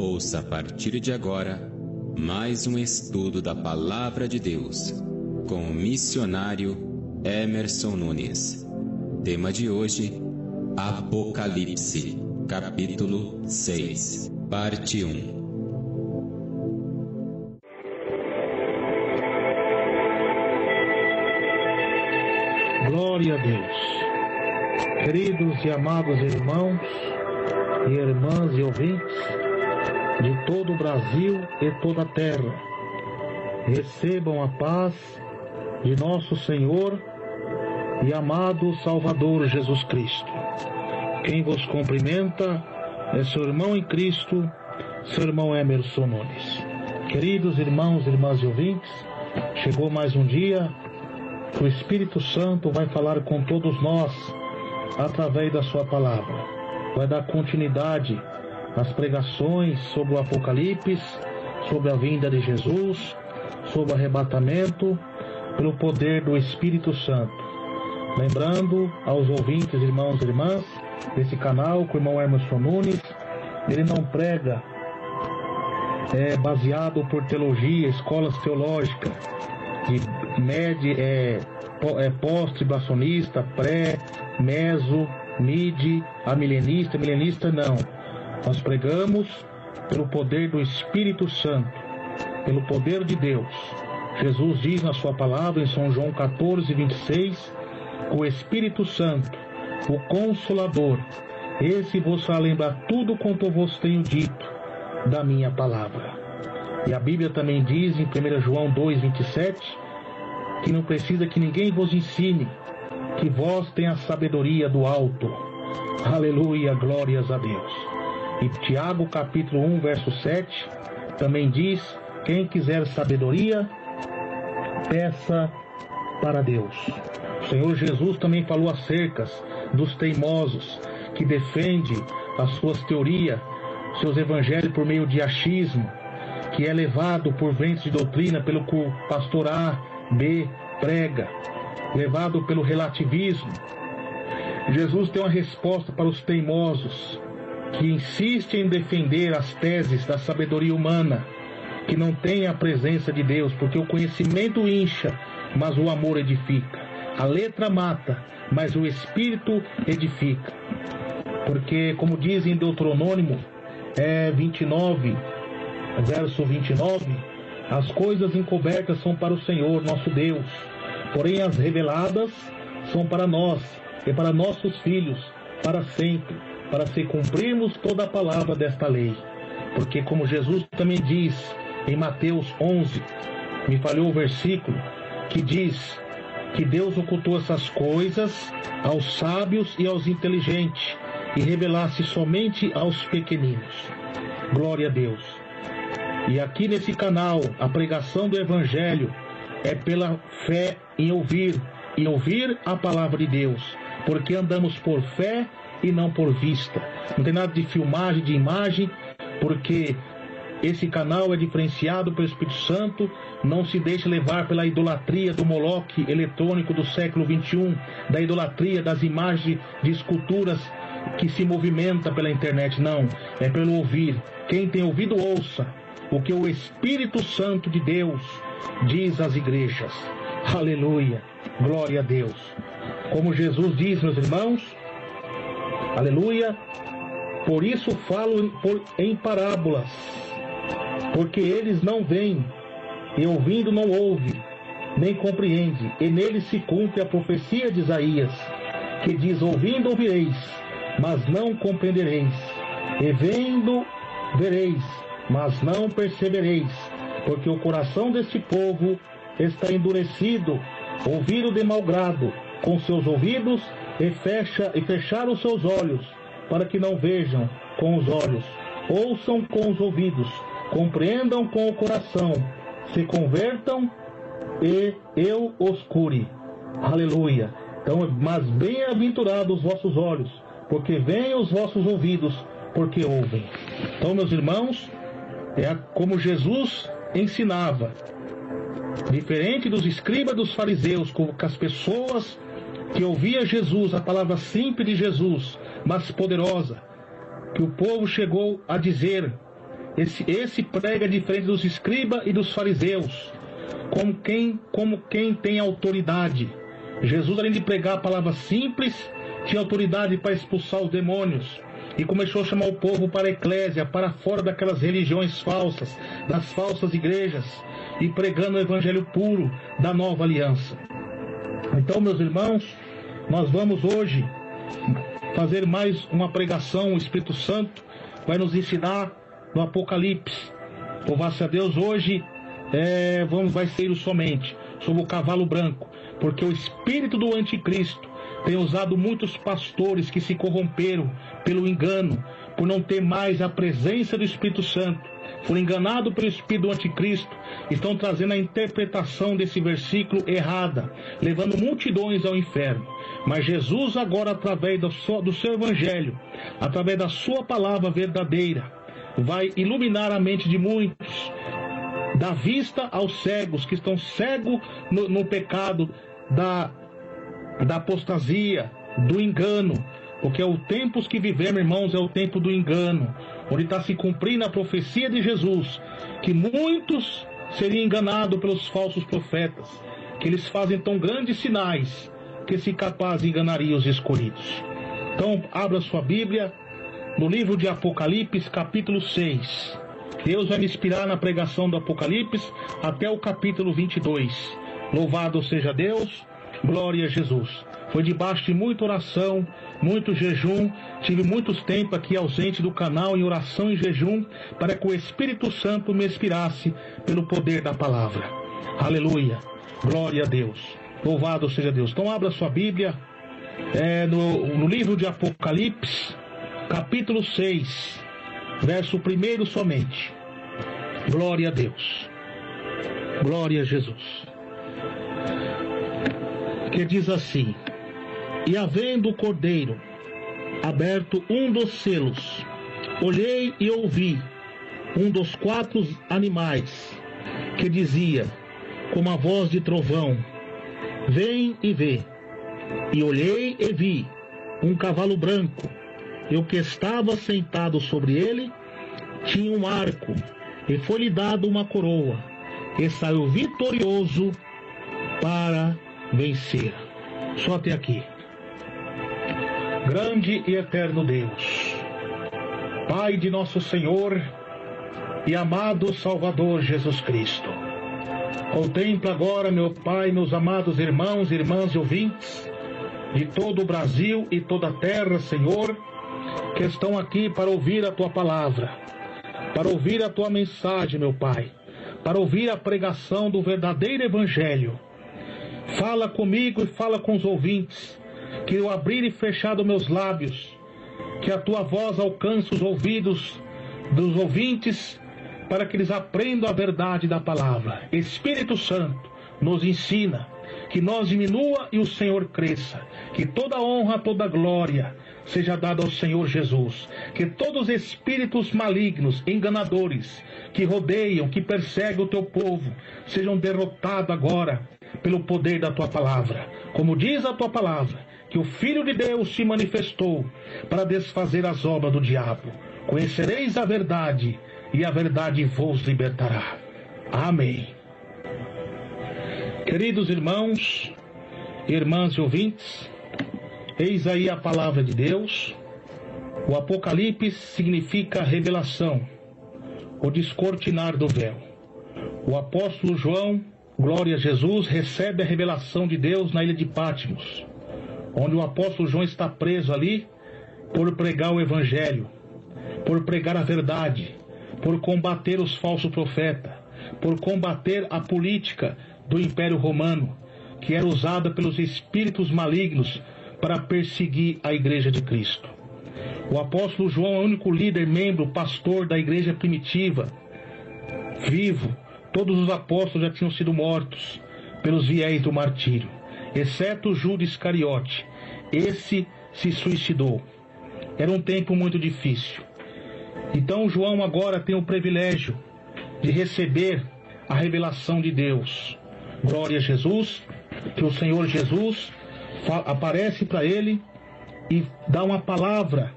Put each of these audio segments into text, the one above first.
Ouça a partir de agora mais um estudo da Palavra de Deus com o missionário Emerson Nunes. Tema de hoje: Apocalipse, capítulo 6, parte 1. Glória a Deus. Queridos e amados irmãos e irmãs e ouvintes de todo o Brasil e toda a terra, recebam a paz de nosso Senhor e amado Salvador Jesus Cristo. Quem vos cumprimenta é seu irmão em Cristo, seu irmão Emerson Nunes. Queridos irmãos e irmãs e ouvintes, chegou mais um dia que o Espírito Santo vai falar com todos nós através da sua palavra. Vai dar continuidade às pregações sobre o Apocalipse, sobre a vinda de Jesus, sobre o arrebatamento, pelo poder do Espírito Santo. Lembrando aos ouvintes, irmãos e irmãs, desse canal, que o irmão Emerson Nunes, ele não prega baseado por teologia, escolas teológicas, de pós-tribulacionista, pré, meso, mid, milenista não. Nós pregamos pelo poder do Espírito Santo, pelo poder de Deus. Jesus diz na sua palavra em São João 14:26, o Espírito Santo, o Consolador, esse vos fará lembrar tudo quanto eu vos tenho dito da minha palavra. E a Bíblia também diz em 1 João 2:27, que não precisa que ninguém vos ensine, que vós tenha a sabedoria do alto. Aleluia, glórias a Deus. E Tiago capítulo 1, verso 7, também diz, quem quiser sabedoria, peça para Deus. O Senhor Jesus também falou acerca dos teimosos, que defendem as suas teorias, seus evangelhos por meio de achismo, que é levado por ventos de doutrina pelo que o pastor A, B prega, levado pelo relativismo. Jesus tem uma resposta para os teimosos que insistem em defender as teses da sabedoria humana, que não tem a presença de Deus, porque o conhecimento incha, mas o amor edifica. A letra mata, mas o Espírito edifica. Porque, como diz em Deuteronômio 29, verso 29, as coisas encobertas são para o Senhor, nosso Deus, porém as reveladas são para nós e para nossos filhos, para sempre, para se cumprirmos toda a palavra desta lei. Porque como Jesus também diz em Mateus 11, me falhou o versículo, que diz que Deus ocultou essas coisas aos sábios e aos inteligentes, e revelasse somente aos pequeninos. Glória a Deus. E aqui nesse canal, a pregação do Evangelho é pela fé em ouvir a palavra de Deus, porque andamos por fé e não por vista. Não tem nada de filmagem, de imagem, porque esse canal é diferenciado pelo Espírito Santo, não se deixa levar pela idolatria do Moloque eletrônico do século XXI, da idolatria das imagens de esculturas que se movimenta pela internet, não, é pelo ouvir. Quem tem ouvido, ouça o que o Espírito Santo de Deus diz às igrejas. Aleluia, glória a Deus. Como Jesus diz, meus irmãos, aleluia, por isso falo em parábolas, porque eles não veem, e ouvindo não ouvem, nem compreendem, e neles se cumpre a profecia de Isaías, que diz, ouvindo ouvireis, mas não compreendereis, e vendo vereis, mas não percebereis, porque o coração deste povo está endurecido, ouviram de mau grado com seus ouvidos, e fecharam os seus olhos, para que não vejam com os olhos, ouçam com os ouvidos, compreendam com o coração, se convertam e eu os cure. Aleluia. Então, mas bem-aventurados os vossos olhos, porque veem, os vossos ouvidos, porque ouvem. Então, meus irmãos, é como Jesus ensinava, diferente dos escribas, dos fariseus, como que as pessoas que ouviam Jesus, a palavra simples de Jesus, mas poderosa, que o povo chegou a dizer Esse prega diferente dos escribas e dos fariseus, como quem tem autoridade. Jesus, além de pregar a palavra simples, tinha autoridade para expulsar os demônios. E começou a chamar o povo para a eclésia, para fora daquelas religiões falsas, das falsas igrejas, e pregando o evangelho puro da nova aliança. Então, meus irmãos, nós vamos hoje fazer mais uma pregação. O Espírito Santo vai nos ensinar no Apocalipse. Louvado a Deus, hoje vai ser somente sobre o cavalo branco, porque o espírito do anticristo tem usado muitos pastores que se corromperam pelo engano, por não ter mais a presença do Espírito Santo, foram enganados pelo espírito do anticristo, estão trazendo a interpretação desse versículo errada, levando multidões ao inferno. Mas Jesus agora, através do seu evangelho, através da sua palavra verdadeira, vai iluminar a mente de muitos, dar vista aos cegos, que estão cegos no pecado da apostasia, do engano, porque é o tempo que vivemos, irmãos, é o tempo do engano, onde está se cumprindo a profecia de Jesus, que muitos seriam enganados pelos falsos profetas, que eles fazem tão grandes sinais, que se capaz enganaria os escolhidos. Então, abra sua Bíblia, no livro de Apocalipse, capítulo 6. Deus vai me inspirar na pregação do Apocalipse até o capítulo 22. Louvado seja Deus, glória a Jesus. Foi debaixo de muita oração, muito jejum, tive muitos tempos aqui ausente do canal em oração e jejum, para que o Espírito Santo me inspirasse pelo poder da palavra. Aleluia, glória a Deus, louvado seja Deus. Então abra sua Bíblia, no livro de Apocalipse, capítulo 6, verso 1 somente. Glória a Deus, glória a Jesus. Que diz assim: e havendo o cordeiro aberto um dos selos, olhei e ouvi um dos 4 animais, que dizia, com a voz de trovão, vem e vê. E olhei e vi um cavalo branco, e o que estava sentado sobre ele tinha um arco, e foi-lhe dado uma coroa, e saiu vitorioso para vencer. Só até aqui. Grande e eterno Deus, Pai de nosso Senhor e amado Salvador Jesus Cristo, contempla agora, meu Pai, meus amados irmãos e irmãs e ouvintes de todo o Brasil e toda a terra, Senhor, que estão aqui para ouvir a Tua palavra, para ouvir a Tua mensagem, meu Pai, para ouvir a pregação do verdadeiro Evangelho. Fala comigo e fala com os ouvintes, que eu abrir e fechar dos meus lábios, que a Tua voz alcance os ouvidos dos ouvintes, para que eles aprendam a verdade da palavra. Espírito Santo, nos ensina, que nós diminua e o Senhor cresça, que toda honra, toda glória seja dada ao Senhor Jesus, que todos os espíritos malignos, enganadores, que rodeiam, que perseguem o Teu povo, sejam derrotados agora, pelo poder da Tua palavra. Como diz a Tua palavra, que o Filho de Deus se manifestou para desfazer as obras do diabo. Conhecereis a verdade, e a verdade vos libertará. Amém. Queridos irmãos, irmãs e ouvintes, eis aí a palavra de Deus. O Apocalipse significa revelação, o descortinar do véu. O apóstolo João, glória a Jesus, recebe a revelação de Deus na ilha de Patmos, onde o apóstolo João está preso ali por pregar o evangelho, por pregar a verdade, por combater os falsos profetas, por combater a política do Império Romano, que era usada pelos espíritos malignos para perseguir a Igreja de Cristo. O apóstolo João é o único líder, membro, pastor da igreja primitiva, vivo. Todos os apóstolos já tinham sido mortos pelos viés do martírio, exceto Judas Iscariote. Esse se suicidou. Era um tempo muito difícil. Então João agora tem o privilégio de receber a revelação de Deus. Glória a Jesus, que o Senhor Jesus aparece para ele e dá uma palavra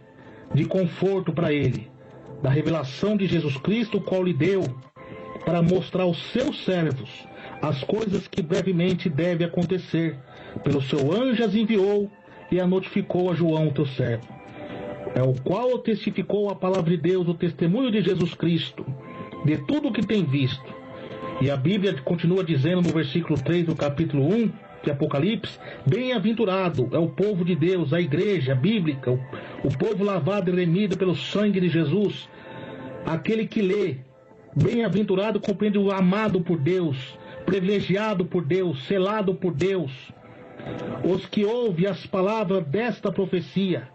de conforto para ele, da revelação de Jesus Cristo, o qual lhe deu para mostrar aos seus servos as coisas que brevemente devem acontecer. Pelo seu anjo as enviou e a notificou a João, teu servo, é o qual testificou a palavra de Deus, o testemunho de Jesus Cristo, de tudo o que tem visto. E a Bíblia continua dizendo no versículo 3 do capítulo 1 de Apocalipse: bem-aventurado é o povo de Deus, a igreja bíblica, o povo lavado e remido pelo sangue de Jesus, aquele que lê. Bem-aventurado compreende o amado por Deus, privilegiado por Deus, selado por Deus, os que ouvem as palavras desta profecia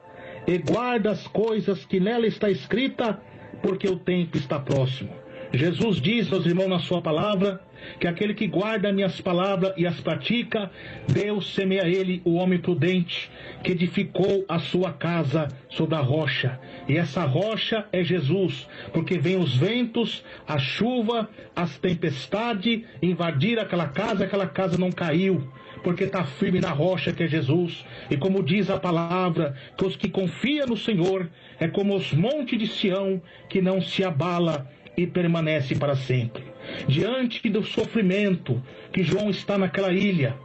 e guardam as coisas que nela está escrita, porque o tempo está próximo. Jesus diz, meus irmãos, na sua palavra, que aquele que guarda minhas palavras e as pratica, Deus semeia ele o homem prudente, que edificou a sua casa sobre a rocha. E essa rocha é Jesus, porque vem os ventos, a chuva, as tempestades, invadir aquela casa não caiu, porque está firme na rocha que é Jesus. E como diz a palavra, que os que confiam no Senhor é como os montes de Sião, que não se abala e permanece para sempre. Diante do sofrimento que João está naquela ilha,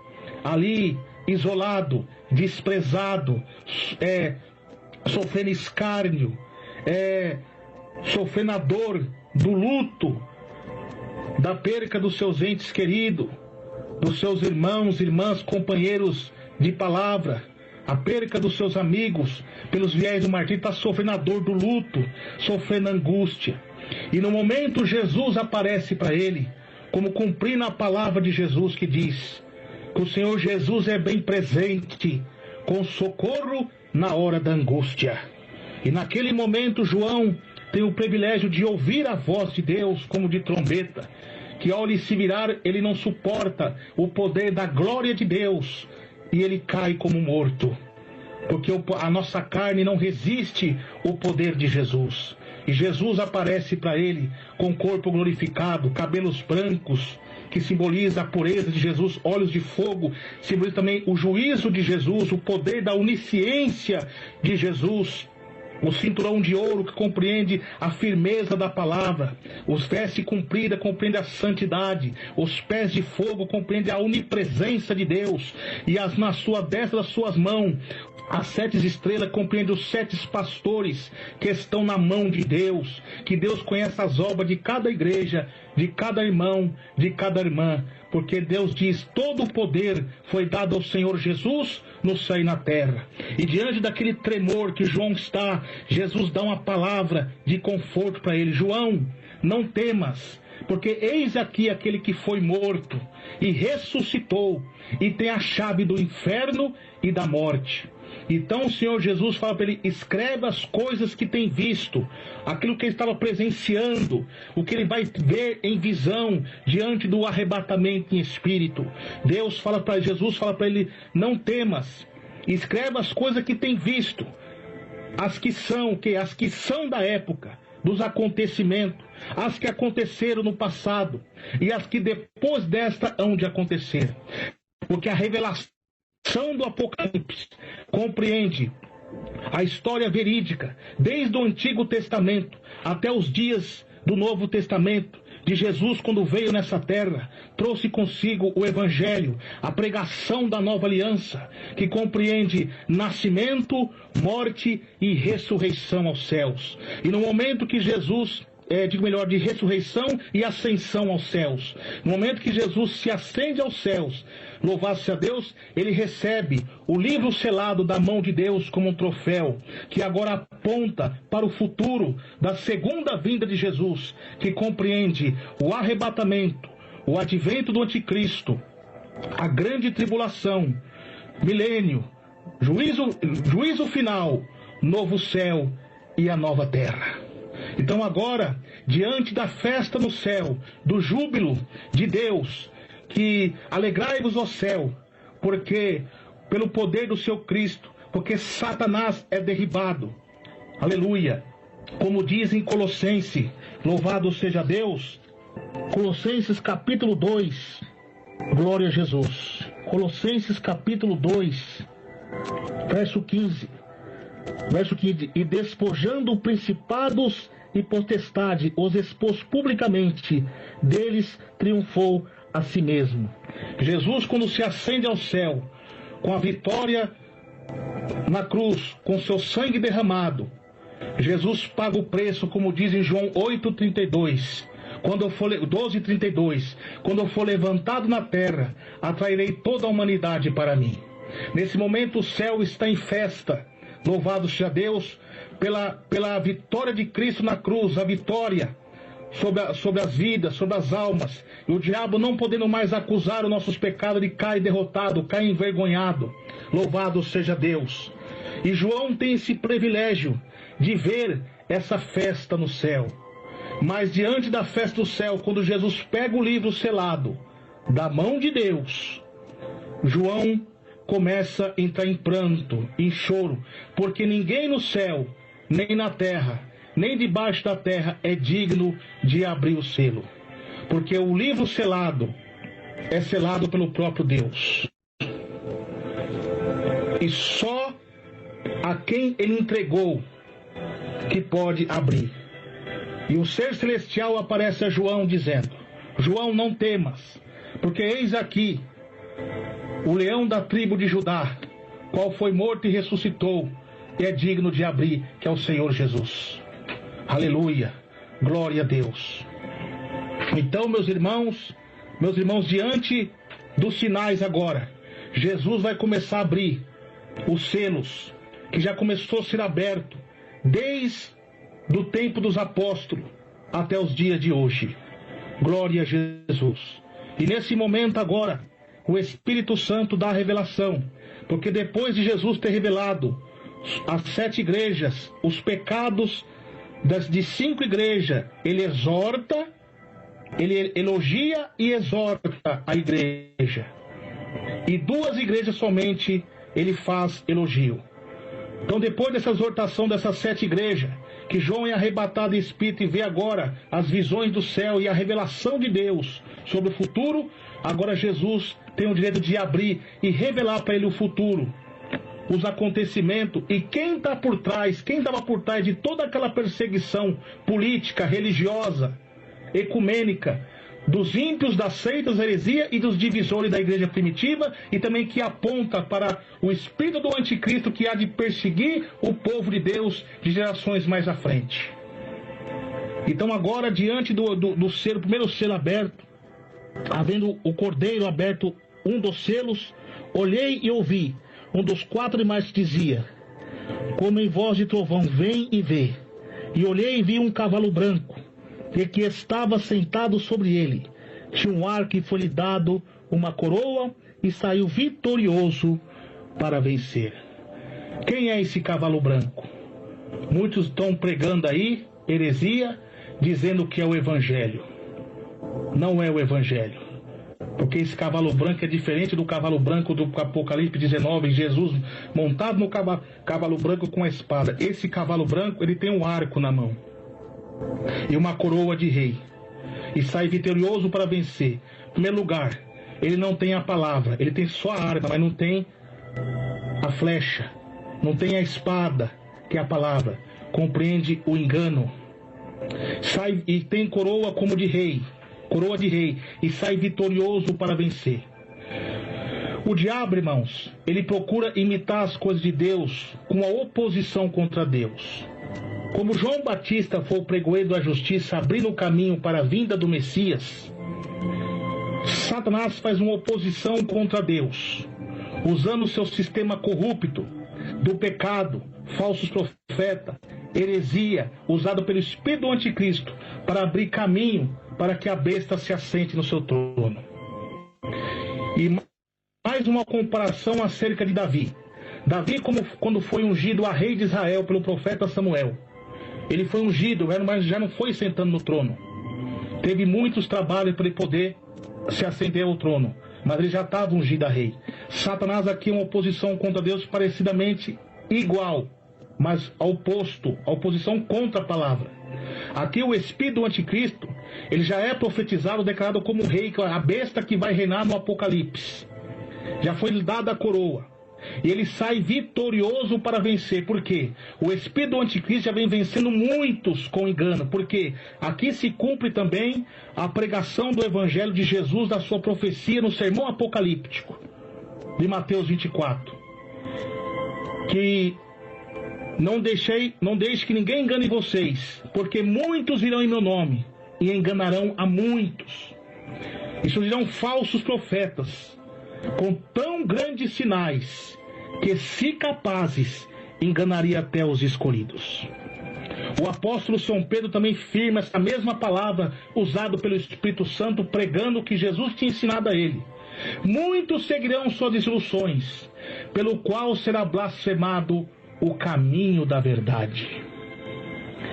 ali isolado, desprezado, sofrendo escárnio, sofrendo a dor do luto, da perca dos seus entes queridos, dos seus irmãos, irmãs, companheiros de palavra, a perca dos seus amigos pelos viés do martírio, está sofrendo a dor do luto, sofrendo angústia. E no momento Jesus aparece para ele, como cumprindo a palavra de Jesus, que diz que o Senhor Jesus é bem presente, com socorro na hora da angústia. E naquele momento João tem o privilégio de ouvir a voz de Deus como de trombeta, que ao lhe se virar, ele não suporta o poder da glória de Deus, e ele cai como morto, porque a nossa carne não resiste o poder de Jesus. E Jesus aparece para ele com o corpo glorificado, cabelos brancos, que simboliza a pureza de Jesus, olhos de fogo, simboliza também o juízo de Jesus, o poder da onisciência de Jesus, o cinturão de ouro que compreende a firmeza da palavra, os vestes compridas compreende a santidade, os pés de fogo compreende a onipresença de Deus, e na sua destra das suas mãos as 7 estrelas compreendem os 7 pastores que estão na mão de Deus, que Deus conhece as obras de cada igreja, de cada irmão, de cada irmã, porque Deus diz, todo o poder foi dado ao Senhor Jesus no céu e na terra. E diante daquele tremor que João está, Jesus dá uma palavra de conforto para ele: João, não temas, porque eis aqui aquele que foi morto e ressuscitou, e tem a chave do inferno e da morte. Então o Senhor Jesus fala para ele: escreve as coisas que tem visto, aquilo que ele estava presenciando, o que ele vai ver em visão diante do arrebatamento em espírito. Jesus fala para ele: não temas, escreve as coisas que tem visto, as que são da época, dos acontecimentos, as que aconteceram no passado e as que depois desta hão de acontecer, porque a revelação do Apocalipse compreende a história verídica, desde o Antigo Testamento até os dias do Novo Testamento, de Jesus quando veio nessa terra, trouxe consigo o Evangelho, a pregação da nova aliança, que compreende nascimento, morte e ressurreição aos céus. E no momento que Jesus de ressurreição e ascensão aos céus. No momento que Jesus se ascende aos céus, louvado seja Deus, ele recebe o livro selado da mão de Deus como um troféu, que agora aponta para o futuro da segunda vinda de Jesus, que compreende o arrebatamento, o advento do anticristo, a grande tribulação, milênio, juízo final, novo céu e a nova terra. Então agora, diante da festa no céu, do júbilo de Deus, que alegrai-vos, ó céu, porque pelo poder do seu Cristo, porque Satanás é derribado. Aleluia. Como diz em Colossenses, louvado seja Deus, Colossenses capítulo 2, glória a Jesus. Colossenses capítulo 2, verso 15. Verso 15: e despojando principados e potestade, os expôs publicamente, deles triunfou a si mesmo. Jesus, quando se ascende ao céu, com a vitória na cruz, com seu sangue derramado, Jesus paga o preço, como diz em João 8,32, 12,32, quando eu for levantado na terra, atrairei toda a humanidade para mim. Nesse momento o céu está em festa, louvado seja Deus pela vitória de Cristo na cruz, a vitória sobre as vidas, sobre as almas, e o diabo não podendo mais acusar os nossos pecados, ele cai derrotado, cai envergonhado. Louvado seja Deus. E João tem esse privilégio de ver essa festa no céu. Mas diante da festa do céu, quando Jesus pega o livro selado da mão de Deus, João começa a entrar em pranto, em choro, porque ninguém no céu, nem na terra, nem debaixo da terra é digno de abrir o selo. Porque o livro selado é selado pelo próprio Deus. E só a quem ele entregou que pode abrir. E o ser celestial aparece a João dizendo: João, não temas, porque eis aqui o leão da tribo de Judá, qual foi morto e ressuscitou, e é digno de abrir, que é o Senhor Jesus. Aleluia, glória a Deus. Então, meus irmãos, diante dos sinais agora, Jesus vai começar a abrir os selos, que já começou a ser aberto desde o tempo dos apóstolos até os dias de hoje. Glória a Jesus. E nesse momento agora, o Espírito Santo dá a revelação, porque depois de Jesus ter revelado às 7 igrejas os pecados de 5 igrejas, ele exorta, ele elogia e exorta a igreja. E 2 igrejas somente ele faz elogio. Então, depois dessa exortação dessas 7 igrejas, que João é arrebatado em espírito e vê agora as visões do céu e a revelação de Deus sobre o futuro, agora Jesus tem o direito de abrir e revelar para ele o futuro, os acontecimentos e quem está por trás, quem estava por trás de toda aquela perseguição política, religiosa, ecumênica, dos ímpios, das seitas, da heresia e dos divisores da igreja primitiva, e também que aponta para o espírito do anticristo que há de perseguir o povo de Deus de gerações mais à frente. Então agora, diante do selo, primeiro selo aberto, havendo o cordeiro aberto, um dos selos, olhei e ouvi um dos 4 animais que dizia, como em voz de trovão, vem e vê. E olhei e vi um cavalo branco, e que estava sentado sobre ele. Tinha um arco e foi-lhe dado uma coroa, e saiu vitorioso para vencer. Quem é esse cavalo branco? Muitos estão pregando aí heresia, dizendo que é o Evangelho. Não é o Evangelho, porque esse cavalo branco é diferente do cavalo branco do Apocalipse 19, Jesus montado no cavalo branco com a espada. Esse cavalo branco, ele tem um arco na mão e uma coroa de rei, e sai vitorioso para vencer. Em primeiro lugar, ele não tem a palavra, ele tem só a arma, mas não tem a flecha, não tem a espada, que é a palavra. Compreende o engano. Sai e tem coroa como de rei, coroa de rei, e sai vitorioso para vencer. O diabo, irmãos, ele procura imitar as coisas de Deus com a oposição contra Deus. Como João Batista foi o pregoeiro da justiça, abrindo o caminho para a vinda do Messias, Satanás faz uma oposição contra Deus, usando o seu sistema corrupto do pecado, falsos profetas, heresia, usado pelo espírito do anticristo, para abrir caminho para que a besta se assente no seu trono. E mais uma comparação acerca de Davi. Davi, quando foi ungido a rei de Israel pelo profeta Samuel, ele foi ungido, mas já não foi sentando no trono. Teve muitos trabalhos para ele poder se ascender ao trono, mas ele já estava ungido a rei. Satanás aqui é uma oposição contra Deus parecidamente igual, mas ao oposto, a oposição contra a palavra. Aqui o espírito do anticristo, ele já é profetizado, declarado como rei, a besta que vai reinar no Apocalipse. Já foi lhe dada a coroa. e ele sai vitorioso para vencer. Por quê? O espírito do anticristo já vem vencendo muitos com engano, porque aqui se cumpre também a pregação do evangelho de Jesus, da sua profecia no sermão apocalíptico de Mateus 24, que não deixe que ninguém engane vocês, porque muitos virão em meu nome e enganarão a muitos. E surgirão falsos profetas com tão grandes sinais que, se capazes, enganaria até os escolhidos. O apóstolo São Pedro também firma essa mesma palavra usada pelo Espírito Santo, pregando o que Jesus tinha ensinado a ele. Muitos seguirão suas desilusões, pelo qual será blasfemado o caminho da verdade.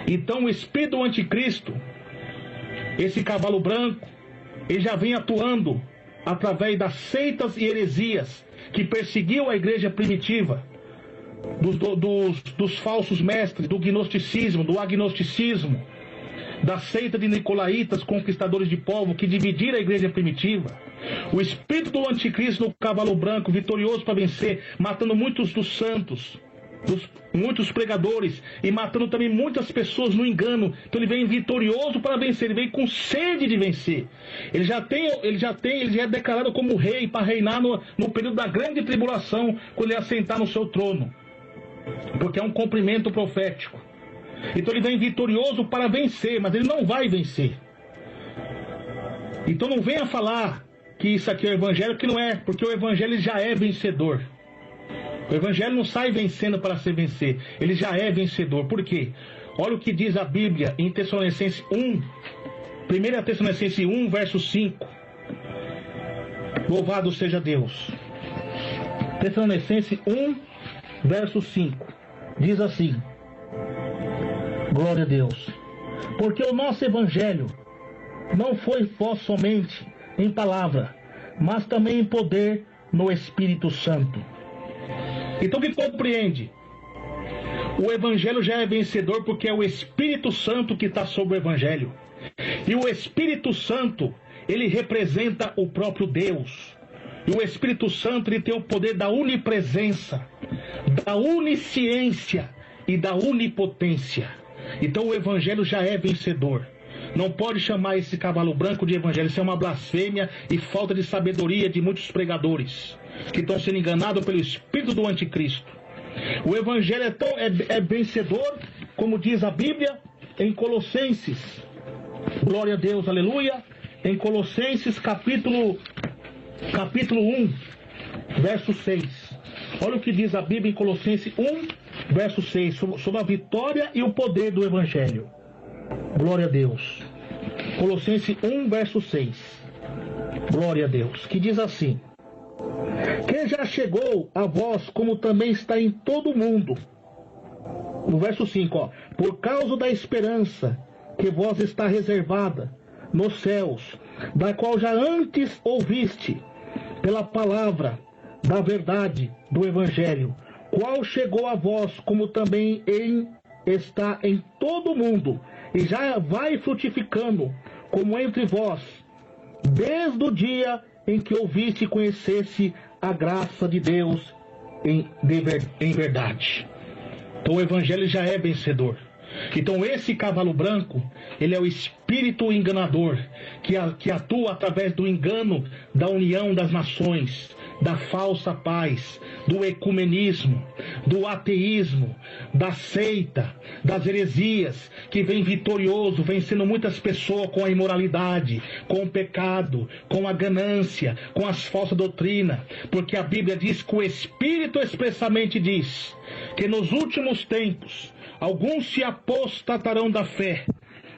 Então o espírito do anticristo, esse cavalo branco, ele já vem atuando através das seitas e heresias que perseguiu a igreja primitiva, dos falsos mestres, do gnosticismo, do agnosticismo, da seita de nicolaítas, conquistadores de povo, que dividiram a igreja primitiva. O espírito do anticristo no cavalo branco, vitorioso para vencer, matando muitos dos santos, muitos pregadores, e matando também muitas pessoas no engano. Então ele vem vitorioso para vencer, ele vem com sede de vencer. Ele já é declarado como rei para reinar no período da grande tribulação, quando ele assentar no seu trono, porque é um cumprimento profético. Então ele vem vitorioso para vencer, mas ele não vai vencer. Então não venha falar que isso aqui é o evangelho, que não é, porque o evangelho já é vencedor. O evangelho não sai vencendo para se vencer, ele já é vencedor. Por quê? Olha o que diz a Bíblia em Tessalonicenses 1, 1 Tessalonicenses 1, verso 5. Louvado seja Deus. Tessalonicenses 1, verso 5. Diz assim: glória a Deus. Porque o nosso evangelho não foi voz somente em palavra, mas também em poder no Espírito Santo. Então, que compreende? O evangelho já é vencedor porque é o Espírito Santo que está sobre o evangelho. E o Espírito Santo, ele representa o próprio Deus. E o Espírito Santo, ele tem o poder da onipresença, da onisciência e da onipotência. Então o evangelho já é vencedor. Não pode chamar esse cavalo branco de evangelho. Isso é uma blasfêmia e falta de sabedoria de muitos pregadores que estão sendo enganados pelo espírito do anticristo. O evangelho é vencedor, como diz a Bíblia em Colossenses. Glória a Deus, aleluia. Em Colossenses capítulo 1, verso 6. Olha o que diz a Bíblia em Colossenses 1, verso 6, sobre a vitória e o poder do evangelho. Glória a Deus. Colossenses 1, verso 6. Glória a Deus. Que diz assim: que já chegou a vós, como também está em todo o mundo. No verso 5, por causa da esperança que vós está reservada nos céus, da qual já antes ouviste, pela palavra da verdade do evangelho, qual chegou a vós, como também está em todo o mundo, e já vai frutificando, como entre vós, desde o dia em que ouviste e conhecesse a graça de Deus em verdade. Então o evangelho já é vencedor. Então esse cavalo branco, ele é o espírito enganador, que atua através do engano, da união das nações, da falsa paz, do ecumenismo, do ateísmo, da seita, das heresias, que vem vitorioso, vencendo muitas pessoas com a imoralidade, com o pecado, com a ganância, com as falsas doutrinas, porque a Bíblia diz que o Espírito expressamente diz que nos últimos tempos alguns se apostatarão da fé,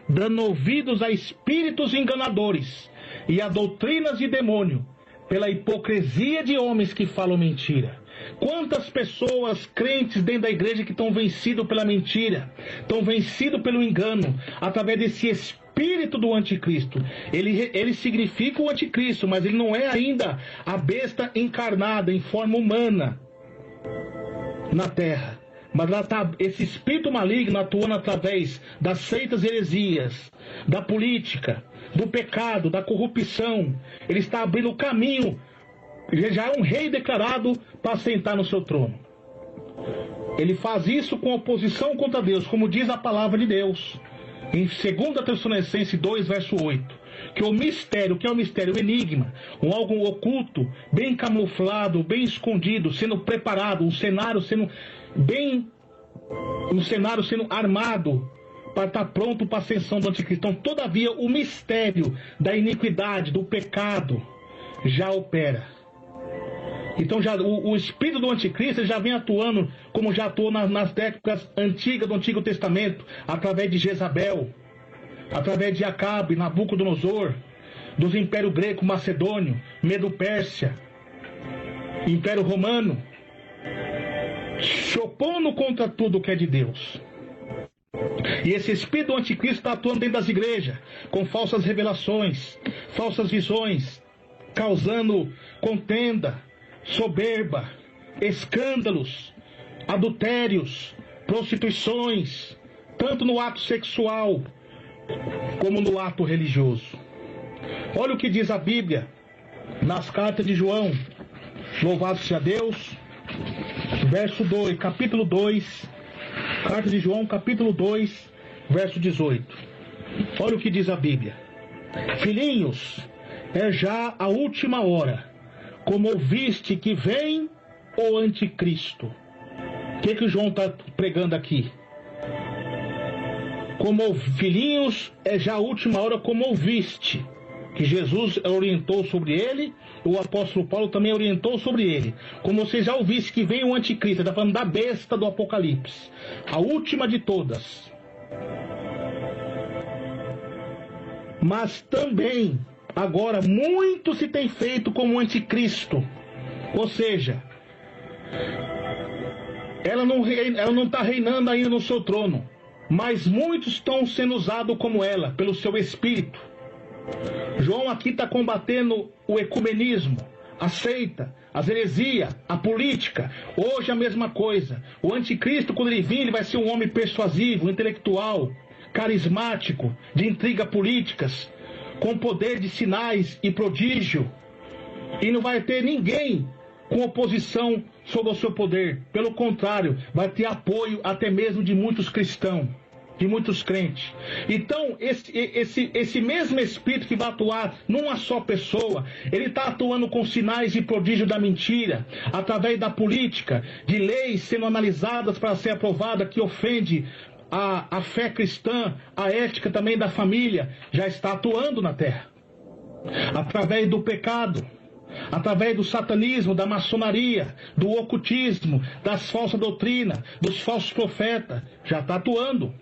dando ouvidos a espíritos enganadores e a doutrinas de demônio, pela hipocrisia de homens que falam mentira. Quantas pessoas crentes dentro da igreja que estão vencidos pela mentira, estão vencidos pelo engano, através desse espírito do anticristo. Ele significa o anticristo, mas ele não é ainda a besta encarnada em forma humana na terra. Mas esse espírito maligno atuando através das seitas heresias, da política, do pecado, da corrupção. Ele está abrindo o caminho já é um rei declarado para sentar no seu trono. Ele faz isso com oposição contra Deus, como diz a palavra de Deus, em 2 Tessalonicenses 2, verso 8. Que o mistério, que é o mistério, o enigma, algo oculto, bem camuflado, bem escondido, sendo preparado, um cenário sendo armado para estar pronto para a ascensão do anticristo. Então, todavia, o mistério da iniquidade, do pecado, já opera. Então, o espírito do anticristo já vem atuando, como já atuou nas décadas antigas do Antigo Testamento, através de Jezabel, através de Acabe, Nabucodonosor, dos impérios greco, macedônio, Medo-Pérsia, Império Romano, se opondo contra tudo que é de Deus. E esse espírito do anticristo está atuando dentro das igrejas, com falsas revelações, falsas visões, causando contenda, soberba, escândalos, adultérios, prostituições, tanto no ato sexual como no ato religioso. Olha o que diz a Bíblia nas cartas de João, louvado seja Deus, verso 2, capítulo 2, carta de João, capítulo 2, verso 18. Olha o que diz a Bíblia: filhinhos, é já a última hora, como ouviste que vem o anticristo. O que João está pregando aqui? Como filhinhos, é já a última hora, como ouviste, que Jesus orientou sobre ele, o apóstolo Paulo também orientou sobre ele. Como você já ouviste que vem o anticristo, está falando da besta do Apocalipse, a última de todas. Mas também, agora, muito se tem feito como anticristo. Ou seja, ela não está reinando ainda no seu trono, mas muitos estão sendo usados como ela, pelo seu espírito. João aqui está combatendo o ecumenismo, a seita, as heresias, a política. Hoje a mesma coisa. O anticristo, quando ele vir, ele vai ser um homem persuasivo, intelectual, carismático, de intrigas políticas, com poder de sinais e prodígio. E não vai ter ninguém com oposição sobre o seu poder. Pelo contrário, vai ter apoio até mesmo de muitos cristãos, de muitos crentes. Então, esse mesmo espírito que vai atuar numa só pessoa, ele está atuando com sinais e prodígio da mentira, através da política, de leis sendo analisadas para ser aprovada, que ofende a fé cristã, a ética também da família, já está atuando na terra. Através do pecado, através do satanismo, da maçonaria, do ocultismo, das falsas doutrinas, dos falsos profetas, já está atuando.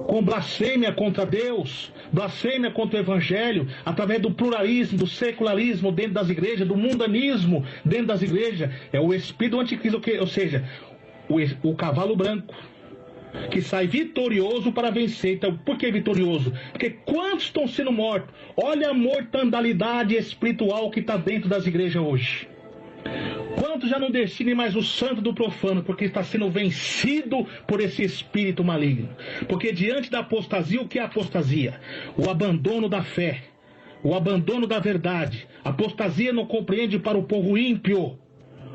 Com blasfêmia contra Deus, blasfêmia contra o Evangelho, através do pluralismo, do secularismo dentro das igrejas, do mundanismo dentro das igrejas. É o espírito do anticristo, ou seja, o cavalo branco, que sai vitorioso para vencer. Então, por que vitorioso? Porque quantos estão sendo mortos? Olha a mortandalidade espiritual que está dentro das igrejas hoje. Quantos já não distinguem mais o santo do profano, porque está sendo vencido por esse espírito maligno? Porque diante da apostasia, o que é apostasia? O abandono da fé, o abandono da verdade. A apostasia não compreende para o povo ímpio.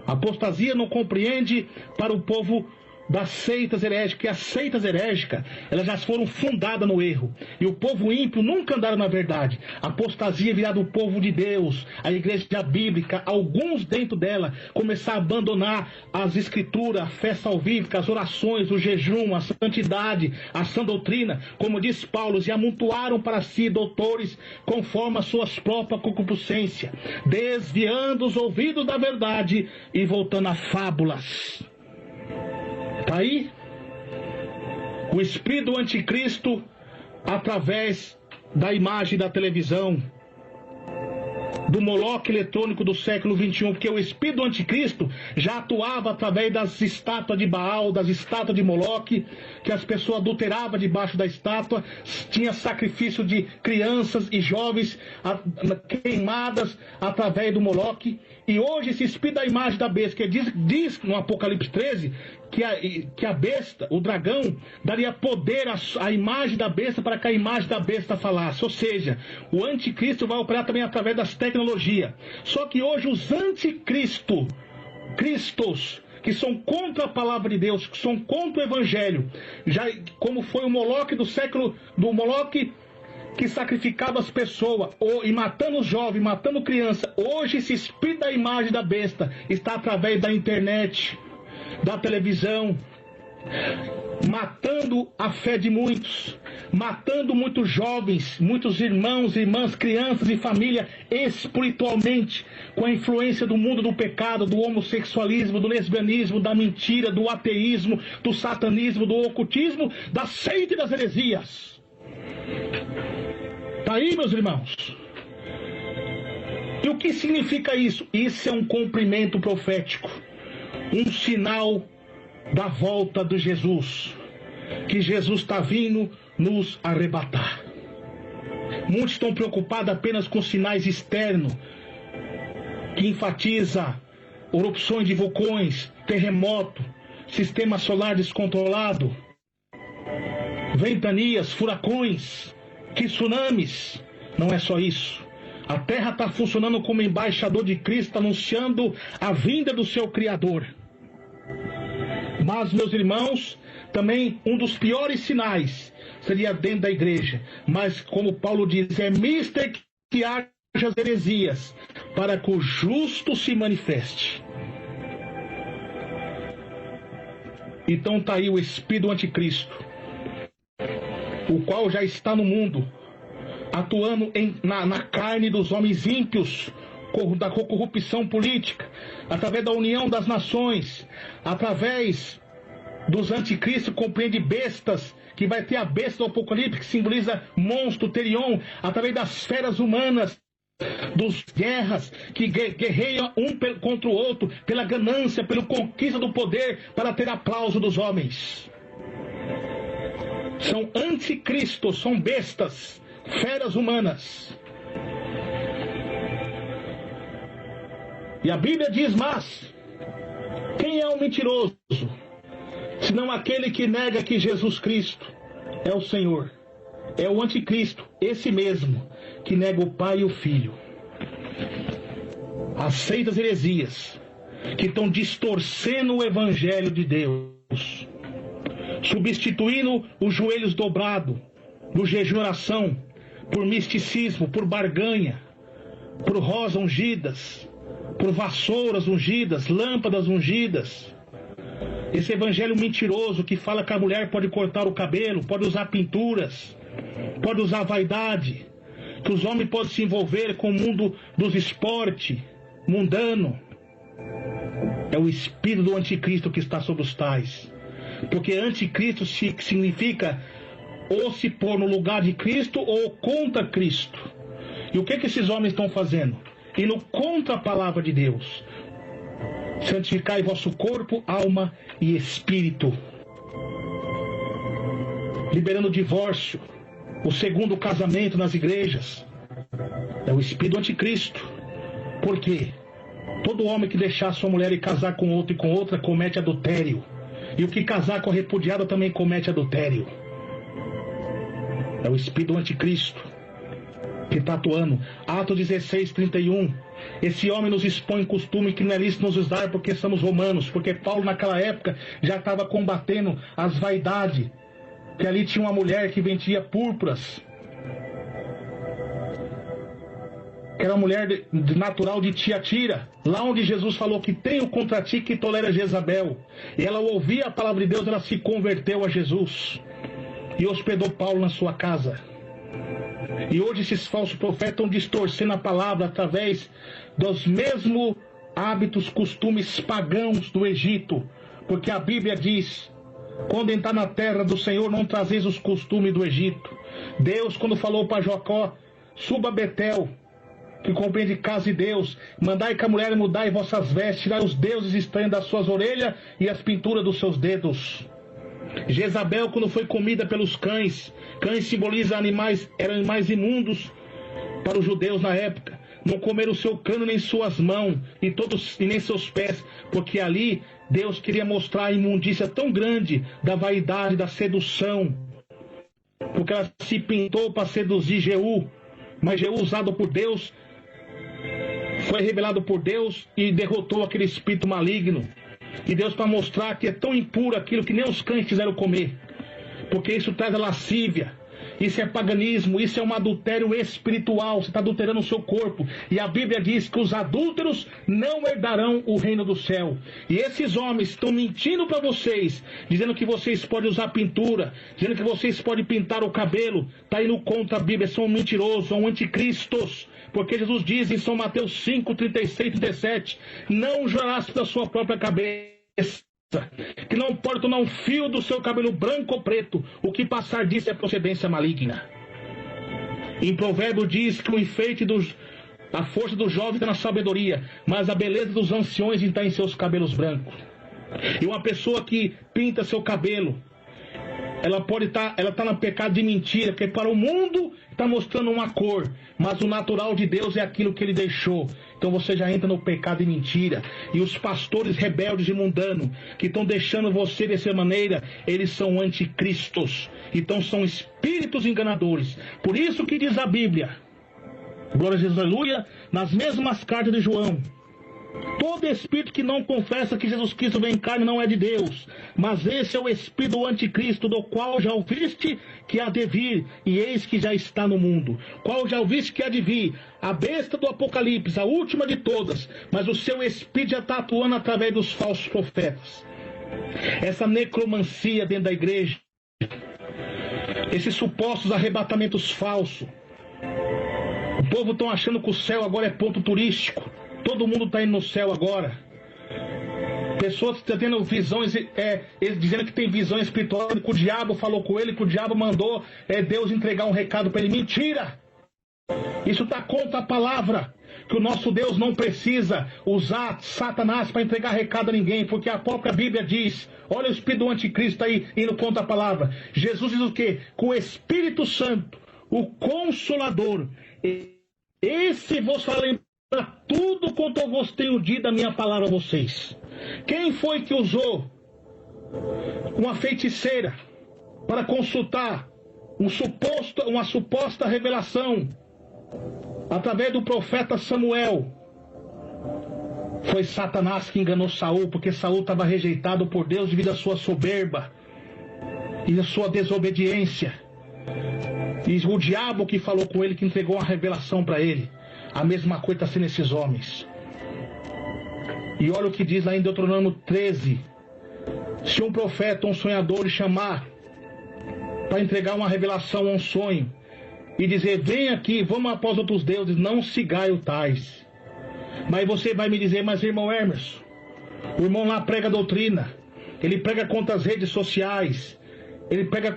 A apostasia não compreende para o povo das seitas herégicas, que as seitas herégicas, elas já foram fundadas no erro, e o povo ímpio nunca andaram na verdade. A apostasia virada o povo de Deus, a igreja bíblica, alguns dentro dela começar a abandonar as escrituras, a fé salvífica, as orações, o jejum, a santidade, a sã doutrina, como diz Paulo, e amontoaram para si doutores conforme as suas próprias concupiscências, desviando os ouvidos da verdade e voltando a fábulas. Está aí o espírito do anticristo através da imagem da televisão, do Moloque eletrônico do século XXI, porque o espírito do anticristo já atuava através das estátuas de Baal, das estátuas de Moloque, que as pessoas adulteravam debaixo da estátua, tinha sacrifício de crianças e jovens queimadas através do Moloque. E hoje esse espírito da imagem da besta, que diz no Apocalipse 13, que a besta, o dragão, daria poder à imagem da besta para que a imagem da besta falasse. Ou seja, o anticristo vai operar também através das tecnologias. Só que hoje os anticristos, que são contra a palavra de Deus, que são contra o evangelho, já como foi o Moloque do Moloque, que sacrificava as pessoas, e matando os jovens, matando crianças. Hoje esse espírito da imagem da besta está através da internet, da televisão, matando a fé de muitos, matando muitos jovens, muitos irmãos, irmãs, crianças e família espiritualmente, com a influência do mundo do pecado, do homossexualismo, do lesbianismo, da mentira, do ateísmo, do satanismo, do ocultismo, da seita e das heresias. Tá aí, meus irmãos? E o que significa isso? Isso é um cumprimento profético, um sinal da volta de Jesus, que Jesus está vindo nos arrebatar. Muitos estão preocupados apenas com sinais externos, que enfatiza erupções de vulcões, terremoto, sistema solar descontrolado, ventanias, furacões, tsunamis. Não é só isso. A Terra está funcionando como embaixador de Cristo, anunciando a vinda do seu Criador. Mas, meus irmãos, também um dos piores sinais seria dentro da igreja. Mas, como Paulo diz, é mister que haja as heresias, para que o justo se manifeste. Então está aí o espírito do anticristo, o qual já está no mundo, atuando na carne dos homens ímpios, da corrupção política, através da união das nações, através dos anticristos, compreende bestas, que vai ter a besta do Apocalipse, que simboliza monstro, terion, através das feras humanas, dos guerras, que guerreiam um contra o outro, pela ganância, pela conquista do poder, para ter aplauso dos homens. São anticristos, são bestas, feras humanas. E a Bíblia diz, mas quem é o mentiroso, senão aquele que nega que Jesus Cristo é o Senhor? É o anticristo, esse mesmo, que nega o Pai e o Filho. As seitas heresias, que estão distorcendo o Evangelho de Deus, substituindo os joelhos dobrados no jejum e oração por misticismo, por barganha, por rosas ungidas, por vassouras ungidas, lâmpadas ungidas. Esse evangelho mentiroso que fala que a mulher pode cortar o cabelo, pode usar pinturas, pode usar vaidade, que os homens podem se envolver com o mundo dos esportes mundano. É o espírito do anticristo que está sobre os tais. Porque anticristo significa ou se pôr no lugar de Cristo ou contra Cristo. E o que esses homens estão fazendo? Indo contra a palavra de Deus. Santificai vosso corpo, alma e espírito. Liberando o divórcio, o segundo casamento nas igrejas. É o espírito do anticristo. Por quê? Todo homem que deixar sua mulher e casar com outro e com outra comete adultério. E o que casar com a repudiada também comete adultério. É o espírito do anticristo que está atuando. Atos 16, 31. Esse homem nos expõe costume que não é lícito nos usar porque somos romanos. Porque Paulo naquela época já estava combatendo as vaidades. Que ali tinha uma mulher que vendia púrpuras, que era uma mulher natural de Tiatira, lá onde Jesus falou que tenho contra ti que tolera Jezabel. E ela ouvia a palavra de Deus, ela se converteu a Jesus e hospedou Paulo na sua casa. E hoje esses falsos profetas estão distorcendo a palavra através dos mesmos hábitos, costumes pagãos do Egito. Porque a Bíblia diz, quando entrar na terra do Senhor, não trazeis os costumes do Egito. Deus, quando falou para Jacó, suba a Betel, que compreende casa de Deus, mandai que a mulher mudai vossas vestes, tirai os deuses estranhos das suas orelhas e as pinturas dos seus dedos. Jezabel, quando foi comida pelos cães, cães simboliza animais, eram animais imundos para os judeus na época. não comer o seu cano nem suas mãos e nem seus pés, porque ali Deus queria mostrar a imundícia tão grande da vaidade, da sedução, porque ela se pintou para seduzir Jeú, mas Jeú, usado por Deus, foi revelado por Deus e derrotou aquele espírito maligno. E Deus, para mostrar que é tão impuro aquilo que nem os cães quiseram comer, porque isso traz a lascívia, isso é paganismo, isso é um adultério espiritual. Você está adulterando o seu corpo, e a Bíblia diz que os adúlteros não herdarão o reino do céu. E esses homens estão mentindo para vocês, dizendo que vocês podem usar pintura, dizendo que vocês podem pintar o cabelo. Está indo contra a Bíblia, são mentirosos, são anticristos. Porque Jesus diz em São Mateus 5, 36 e 37, não jurarás da sua própria cabeça, que não pode tornar um fio do seu cabelo branco ou preto, o que passar disso é procedência maligna. Em Provérbio diz que o enfeite a força do jovem está na sabedoria, mas a beleza dos anciões está em seus cabelos brancos. E uma pessoa que pinta seu cabelo, ela está no pecado de mentira, porque para o mundo está mostrando uma cor, mas o natural de Deus é aquilo que ele deixou. Então você já entra no pecado e mentira. E os pastores rebeldes e mundanos que estão deixando você dessa maneira, eles são anticristos. Então são espíritos enganadores. Por isso que diz a Bíblia, glória a Jesus, aleluia, nas mesmas cartas de João: todo espírito que não confessa que Jesus Cristo vem em carne não é de Deus, mas esse é o espírito do anticristo, do qual já ouviste que há de vir, e eis que já está no mundo. Qual já ouviste que há de vir? A besta do Apocalipse, a última de todas, mas o seu espírito já está atuando através dos falsos profetas. Essa necromancia dentro da igreja, esses supostos arrebatamentos falsos. O povo está achando que o céu agora é ponto turístico. Todo mundo está indo no céu agora. Pessoas estão tendo visões, eles dizendo que tem visão espiritual, que o diabo falou com ele, que o diabo mandou Deus entregar um recado para ele. Mentira! Isso está contra a palavra, que o nosso Deus não precisa usar Satanás para entregar recado a ninguém, porque a própria Bíblia diz, olha o espírito do anticristo aí indo contra a palavra. Jesus diz o quê? Com o Espírito Santo, o Consolador, esse vos fará para tudo quanto eu vos tenho dito a minha palavra a vocês. Quem foi que usou uma feiticeira para consultar uma suposta revelação através do profeta Samuel? Foi Satanás que enganou Saul, porque Saul estava rejeitado por Deus devido à sua soberba e à sua desobediência. E o diabo que falou com ele, que entregou uma revelação para ele. A mesma coisa está sendo esses homens. E olha o que diz lá em Deuteronômio 13. Se um profeta, um sonhador, lhe chamar para entregar uma revelação a um sonho e dizer, vem aqui, vamos após outros deuses, não sigai o tais. Mas você vai me dizer, mas irmão Emerson, o irmão lá prega doutrina, ele prega contra as redes sociais, ele prega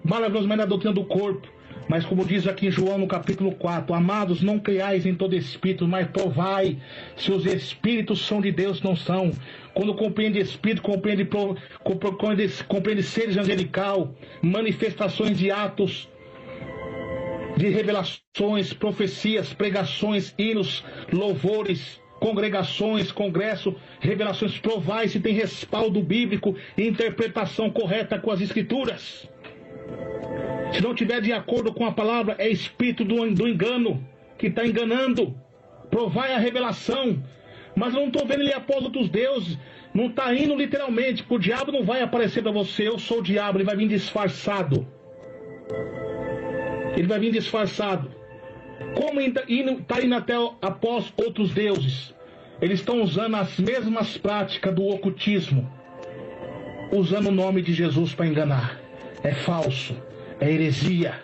maravilhosamente a doutrina do corpo. Mas como diz aqui em João no capítulo 4, amados, não creiais em todo espírito, mas provai se os espíritos são de Deus, não são. Quando compreende espírito, compreende seres angelical, manifestações de atos, de revelações, profecias, pregações, hinos, louvores, congregações, congresso, revelações. Provai se tem respaldo bíblico e interpretação correta com as escrituras. Se não tiver de acordo com a palavra, é espírito do engano, que está enganando. Provai a revelação. Mas eu não estou vendo ele após outros deuses. Não está indo literalmente, porque o diabo não vai aparecer para você. Eu sou o diabo, ele vai vir disfarçado. Ele vai vir disfarçado. Como está indo até após outros deuses? Eles estão usando as mesmas práticas do ocultismo, usando o nome de Jesus para enganar. É falso. É heresia.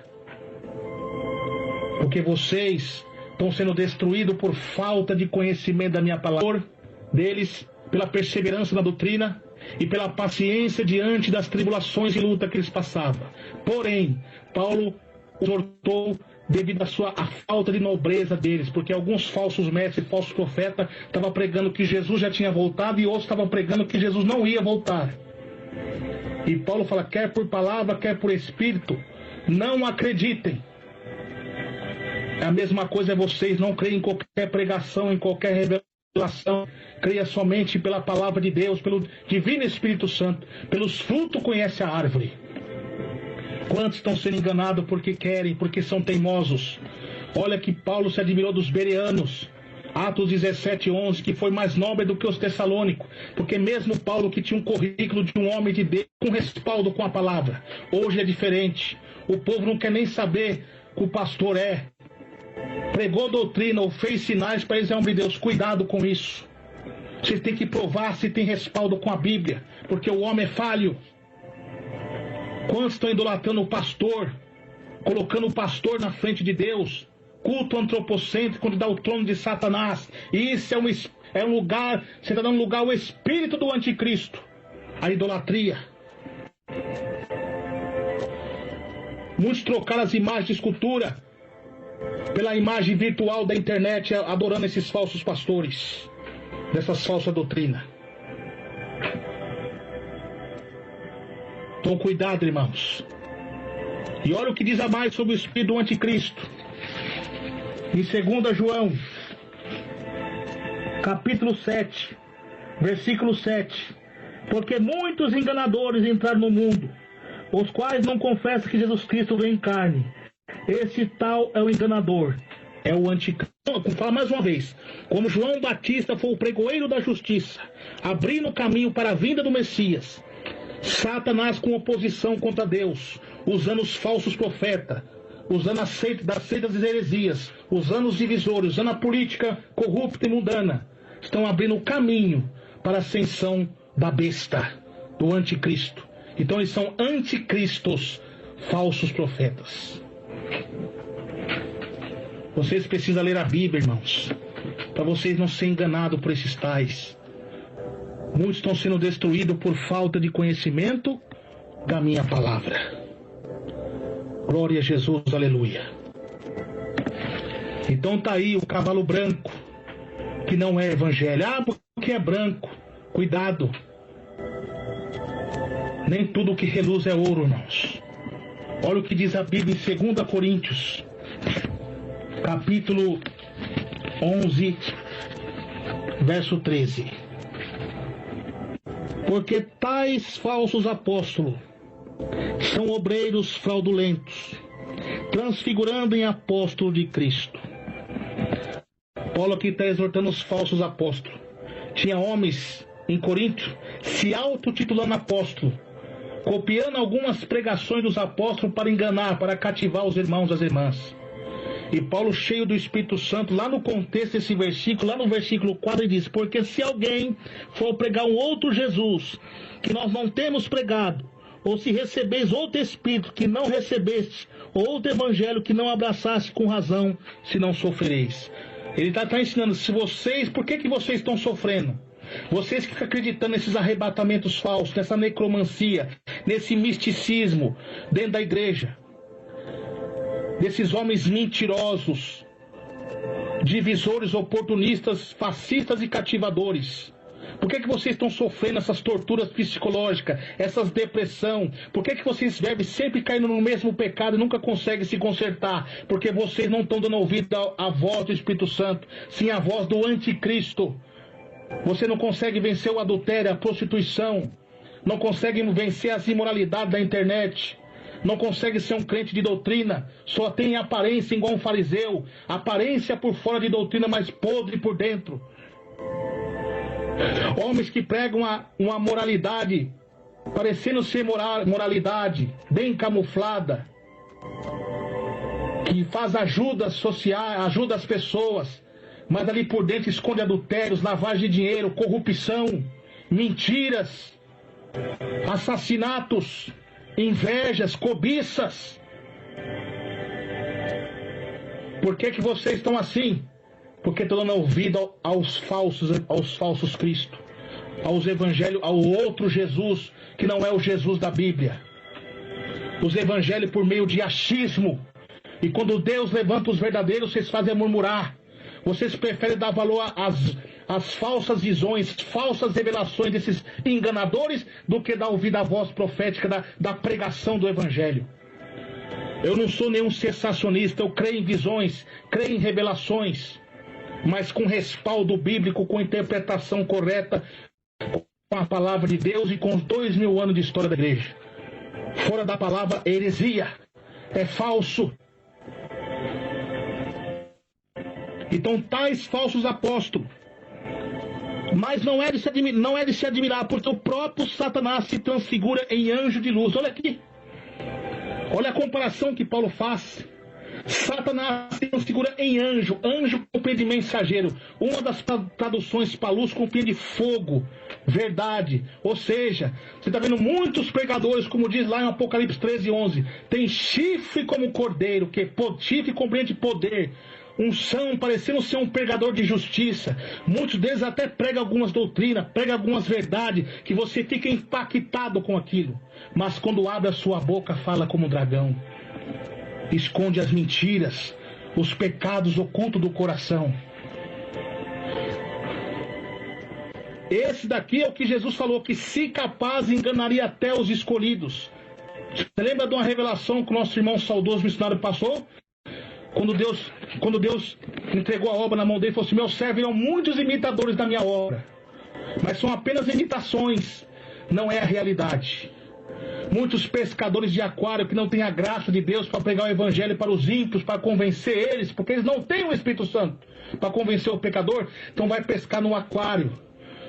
Porque vocês estão sendo destruídos por falta de conhecimento da minha palavra, deles, pela perseverança na doutrina e pela paciência diante das tribulações e luta que eles passavam. Porém, Paulo exortou devido à falta de nobreza deles, porque alguns falsos mestres e falsos profetas estavam pregando que Jesus já tinha voltado e outros estavam pregando que Jesus não ia voltar. E Paulo fala, quer por palavra, quer por espírito, não acreditem. A mesma coisa é vocês, não creem em qualquer pregação, em qualquer revelação. Creia somente pela palavra de Deus, pelo Divino Espírito Santo. Pelos frutos conhece a árvore. Quantos estão sendo enganados porque querem, porque são teimosos? Olha que Paulo se admirou dos bereanos. Atos 17:11, que foi mais nobre do que os tessalônicos, porque mesmo Paulo, que tinha um currículo de um homem de Deus, com respaldo com a palavra, hoje é diferente. O povo não quer nem saber que o pastor pregou doutrina ou fez sinais para eles, é homem de Deus. Cuidado com isso. Você tem que provar se tem respaldo com a Bíblia, porque o homem é falho. Quantos estão idolatrando o pastor, colocando o pastor na frente de Deus? Culto antropocêntrico, onde dá o trono de Satanás. E isso é um lugar, você está dando lugar ao espírito do anticristo, a idolatria. Muitos trocaram as imagens de escultura pela imagem virtual da internet, adorando esses falsos pastores, dessas falsas doutrinas. Então cuidado, irmãos. E olha o que diz a mais sobre o espírito do anticristo. Em 2 João, capítulo 7, versículo 7. Porque muitos enganadores entraram no mundo, os quais não confessam que Jesus Cristo veio em carne. Esse tal é o enganador, é o anticristo. Vou falar mais uma vez. Como João Batista foi o pregoeiro da justiça, abrindo o caminho para a vinda do Messias, Satanás, com oposição contra Deus, usando os falsos profetas, usando das seitas e heresias, usando os divisores, usando a política corrupta e mundana, estão abrindo o caminho para a ascensão da besta, do anticristo. Então eles são anticristos, falsos profetas. Vocês precisam ler a Bíblia, irmãos, para vocês não serem enganados por esses tais. Muitos estão sendo destruídos por falta de conhecimento da minha palavra. Glória a Jesus, aleluia. Então tá aí o cavalo branco, que não é evangelho. Ah, porque é branco. Cuidado. Nem tudo que reluz é ouro, irmãos. Olha o que diz a Bíblia em 2 Coríntios, capítulo 11, verso 13. Porque tais falsos apóstolos são obreiros fraudulentos, transfigurando em apóstolo de Cristo. Paulo aqui está exortando os falsos apóstolos. Tinha homens em Corinto se autotitulando apóstolo, copiando algumas pregações dos apóstolos para enganar, para cativar os irmãos e as irmãs. E Paulo, cheio do Espírito Santo, lá no contexto desse versículo, lá no versículo 4, ele diz: porque se alguém for pregar um outro Jesus, que nós não temos pregado, ou se recebeis outro Espírito que não recebeste, ou outro Evangelho que não abraçaste, com razão, se não sofrereis. Ele está ensinando, se vocês, por que vocês estão sofrendo? Vocês que ficam acreditando nesses arrebatamentos falsos, nessa necromancia, nesse misticismo dentro da igreja, desses homens mentirosos, divisores, oportunistas, fascistas e cativadores. Por que vocês estão sofrendo essas torturas psicológicas, essas depressão? Por que vocês devem sempre caindo no mesmo pecado e nunca conseguem se consertar? Porque vocês não estão dando ouvido à voz do Espírito Santo, sim à voz do anticristo. Você não consegue vencer o adultério, a prostituição, não consegue vencer as imoralidades da internet, não consegue ser um crente de doutrina, só tem aparência igual um fariseu, aparência por fora de doutrina, mas podre por dentro. Homens que pregam uma moralidade, parecendo ser moralidade, bem camuflada, que faz ajudas sociais, ajuda as pessoas, mas ali por dentro esconde adultérios, lavagem de dinheiro, corrupção, mentiras, assassinatos, invejas, cobiças. Por que vocês estão assim? Porque estão dando ouvido aos falsos Cristo, aos evangelhos, ao outro Jesus, que não é o Jesus da Bíblia. Os evangelhos por meio de achismo. E quando Deus levanta os verdadeiros, vocês fazem murmurar. Vocês preferem dar valor às falsas visões, falsas revelações desses enganadores, do que dar ouvido à voz profética da pregação do evangelho. Eu não sou nenhum sensacionista, eu creio em visões, creio em revelações, mas com respaldo bíblico, com interpretação correta, com a palavra de Deus e com os 2000 anos de história da igreja. Fora da palavra, é heresia, é falso. Então, tais falsos apóstolos, mas não é de se admirar, porque o próprio Satanás se transfigura em anjo de luz. Olha aqui, olha a comparação que Paulo faz. Satanás se transfigura em anjo, anjo compreende mensageiro. Uma das traduções para luz compreende fogo, verdade. Ou seja, você está vendo muitos pregadores, como diz lá em Apocalipse 13:11, tem chifre como cordeiro, que chifre compreende poder, unção, parecendo ser um pregador de justiça. Muitos deles até pregam algumas doutrinas, pregam algumas verdades, que você fica impactado com aquilo. Mas quando abre a sua boca, fala como um dragão. Esconde as mentiras, os pecados ocultos do coração. Esse daqui é o que Jesus falou, que se capaz enganaria até os escolhidos. Você lembra de uma revelação que o nosso irmão saudoso missionário passou? Quando Deus entregou a obra na mão dele, falou assim: meus servos irão muitos imitadores da minha obra, mas são apenas imitações, não é a realidade. Muitos pescadores de aquário que não têm a graça de Deus para pregar o evangelho para os ímpios, para convencer eles, porque eles não têm o Espírito Santo para convencer o pecador, então vai pescar no aquário,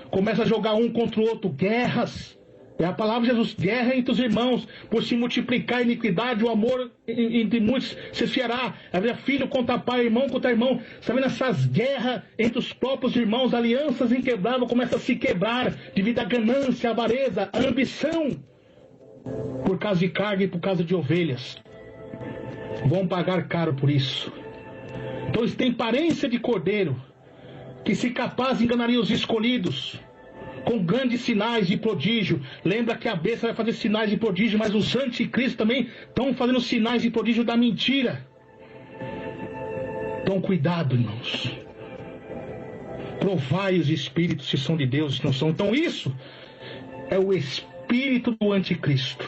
começa a jogar um contra o outro, guerras. É a palavra de Jesus, guerra entre os irmãos, por se multiplicar a iniquidade, o amor entre muitos se esfriará. Haverá filho contra pai, irmão contra irmão. Está vendo essas guerras entre os próprios irmãos, alianças inquebráveis começam a se quebrar devido à ganância, à avareza, à ambição, por causa de carga e por causa de ovelhas. Vão pagar caro por isso. Então eles têm aparência de cordeiro, que se capaz enganaria os escolhidos, com grandes sinais de prodígio. Lembra que a besta vai fazer sinais de prodígio, mas os anticristos também estão fazendo sinais de prodígio da mentira. Então cuidado, irmãos. Provai os espíritos se são de Deus, se não são. Então isso é o espírito do anticristo.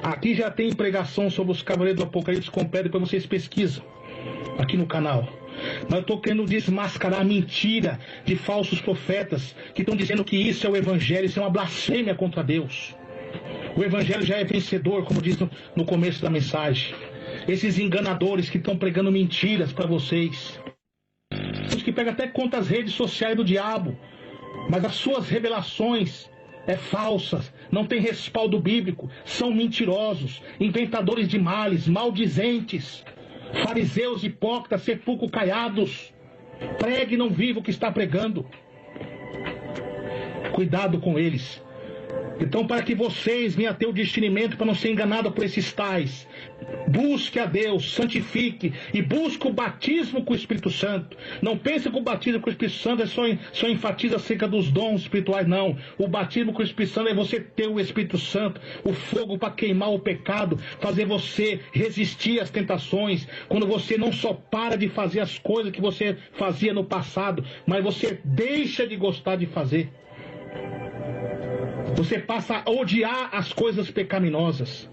Aqui já tem pregação sobre os cavaleiros do Apocalipse completo, depois vocês pesquisam aqui no canal. Mas eu estou querendo desmascarar a mentira de falsos profetas que estão dizendo que isso é o evangelho, isso é uma blasfêmia contra Deus. O evangelho já é vencedor, como diz no começo da mensagem. Esses enganadores que estão pregando mentiras para vocês, os que pegam até contra as redes sociais do diabo, mas as suas revelações falsas, não tem respaldo bíblico, são mentirosos, inventadores de males, maldizentes, fariseus hipócritas, sepulcro caiados. Pregue e não viva o que está pregando. Cuidado com eles. Então, para que vocês venham a ter o discernimento para não ser enganado por esses tais, busque a Deus, santifique e busque o batismo com o Espírito Santo. Não pense que o batismo com o Espírito Santo só enfatiza acerca dos dons espirituais, não. O batismo com o Espírito Santo é você ter o Espírito Santo, o fogo para queimar o pecado, fazer você resistir às tentações, quando você não só para de fazer as coisas que você fazia no passado, mas você deixa de gostar de fazer. Você passa a odiar as coisas pecaminosas.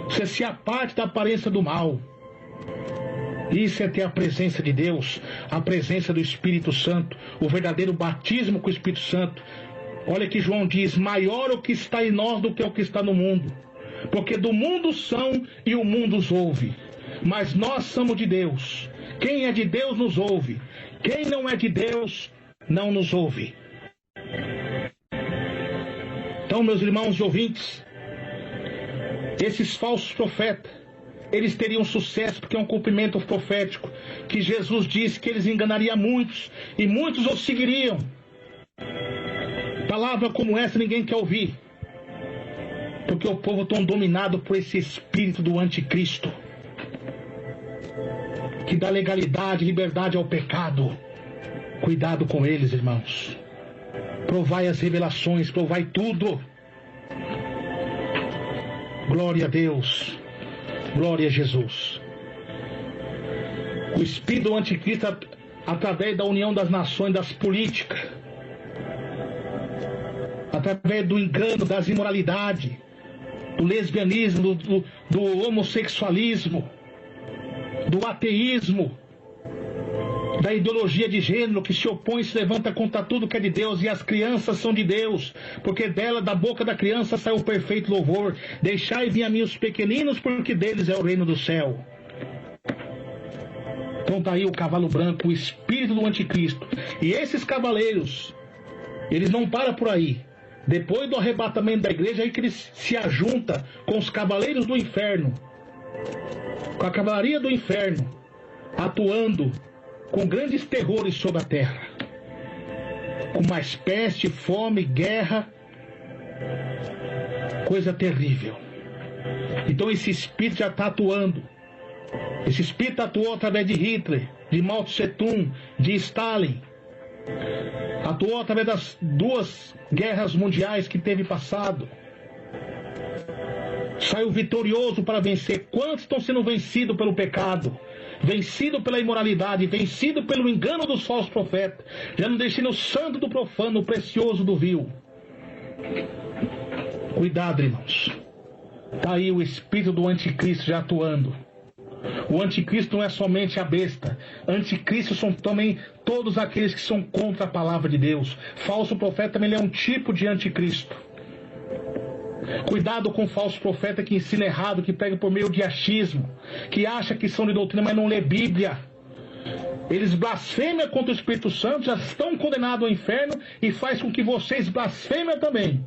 Você se aparte da aparência do mal. Isso é ter a presença de Deus, a presença do Espírito Santo, o verdadeiro batismo com o Espírito Santo. Olha que João diz: maior o que está em nós do que o que está no mundo. Porque do mundo são e o mundo os ouve. Mas nós somos de Deus. Quem é de Deus nos ouve. Quem não é de Deus não nos ouve. Então, meus irmãos e ouvintes, esses falsos profetas, eles teriam sucesso porque é um cumprimento profético, que Jesus disse que eles enganariam muitos, e muitos os seguiriam. Palavra como essa ninguém quer ouvir, porque o povo está dominado por esse espírito do anticristo, que dá legalidade, liberdade ao pecado. Cuidado com eles, irmãos. Provai as revelações, provai tudo. Glória a Deus. Glória a Jesus. O espírito do anticristo, através da união das nações, das políticas, através do engano, das imoralidades, do lesbianismo, do homossexualismo, do ateísmo, da ideologia de gênero que se opõe e se levanta contra tudo que é de Deus. E as crianças são de Deus, porque dela, da boca da criança, sai o perfeito louvor. Deixai vir a mim os pequeninos, porque deles é o reino do céu. Então tá aí o cavalo branco, o espírito do anticristo. E esses cavaleiros, eles não param por aí. Depois do arrebatamento da igreja, é aí que eles se ajuntam com os cavaleiros do inferno, com a cavalaria do inferno, atuando com grandes terrores sobre a terra, com mais peste, fome, guerra, coisa terrível. Então esse espírito já está atuando. Esse espírito atuou através de Hitler, de Mao Tse Tung, de Stalin. Atuou através das 2 guerras mundiais que teve passado. Saiu vitorioso para vencer. Quantos estão sendo vencidos pelo pecado? Vencido pela imoralidade, vencido pelo engano dos falsos profetas, já não deixando o santo do profano, o precioso do vil. Cuidado, irmãos. Está aí o espírito do anticristo já atuando. O anticristo não é somente a besta. Anticristo são também todos aqueles que são contra a palavra de Deus. Falso profeta também é um tipo de anticristo. Cuidado com o falso profeta que ensina errado, que pega por meio de achismo, que acha que são de doutrina, mas não lê Bíblia. Eles blasfemam contra o Espírito Santo, já estão condenados ao inferno e faz com que vocês blasfemem também.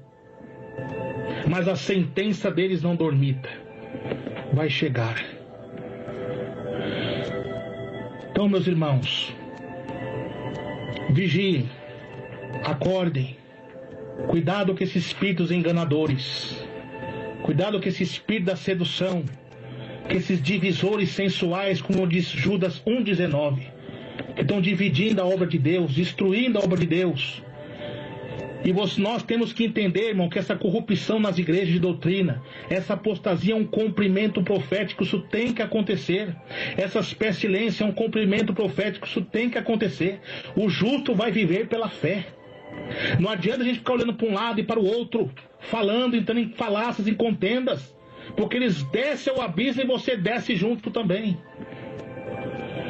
Mas a sentença deles não dormita. Vai chegar. Então, meus irmãos, vigiem, acordem. Cuidado com esses espíritos enganadores. Cuidado com esse espírito da sedução. Com esses divisores sensuais, como diz Judas 1,19. Que estão dividindo a obra de Deus, destruindo a obra de Deus. E nós temos que entender, irmão, que essa corrupção nas igrejas de doutrina, essa apostasia é um cumprimento profético, isso tem que acontecer. Essas pestilências é um cumprimento profético, isso tem que acontecer. O justo vai viver pela fé. Não adianta a gente ficar olhando para um lado e para o outro, falando, entrando em falácias, em contendas, porque eles descem ao abismo e você desce junto também.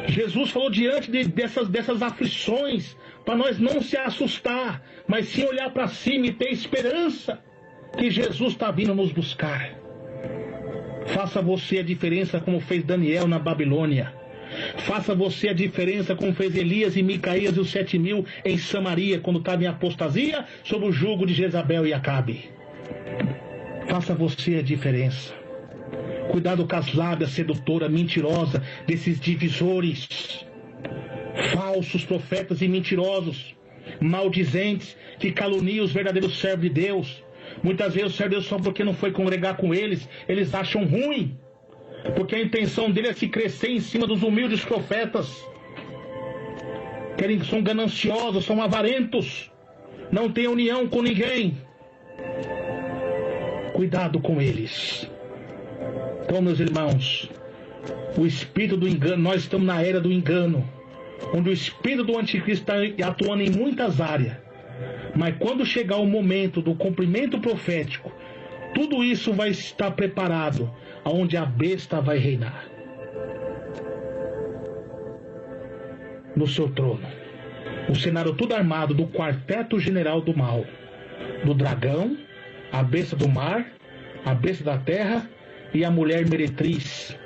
Jesus falou diante dessas aflições, para nós não se assustar, mas sim olhar para cima e ter esperança que Jesus está vindo nos buscar. Faça você a diferença como fez Daniel na Babilônia. Faça você a diferença como fez Elias e Micaías e os 7.000 em Samaria, quando estava em apostasia, sob o jugo de Jezabel e Acabe. Faça você a diferença. Cuidado com as lábias sedutoras, mentirosas, desses divisores, falsos profetas e mentirosos, maldizentes, que caluniam os verdadeiros servos de Deus. Muitas vezes o servo de Deus, só porque não foi congregar com eles, eles acham ruim, porque a intenção dele é se crescer em cima dos humildes profetas. São gananciosos, são avarentos, não têm união com ninguém. Cuidado com eles. Então, meus irmãos, o espírito do engano, nós estamos na era do engano, onde o espírito do anticristo está atuando em muitas áreas. Mas quando chegar o momento do cumprimento profético, tudo isso vai estar preparado, onde a besta vai reinar no seu trono. O cenário tudo armado do quarteto general do mal, do dragão, a besta do mar, a besta da terra e a mulher meretriz,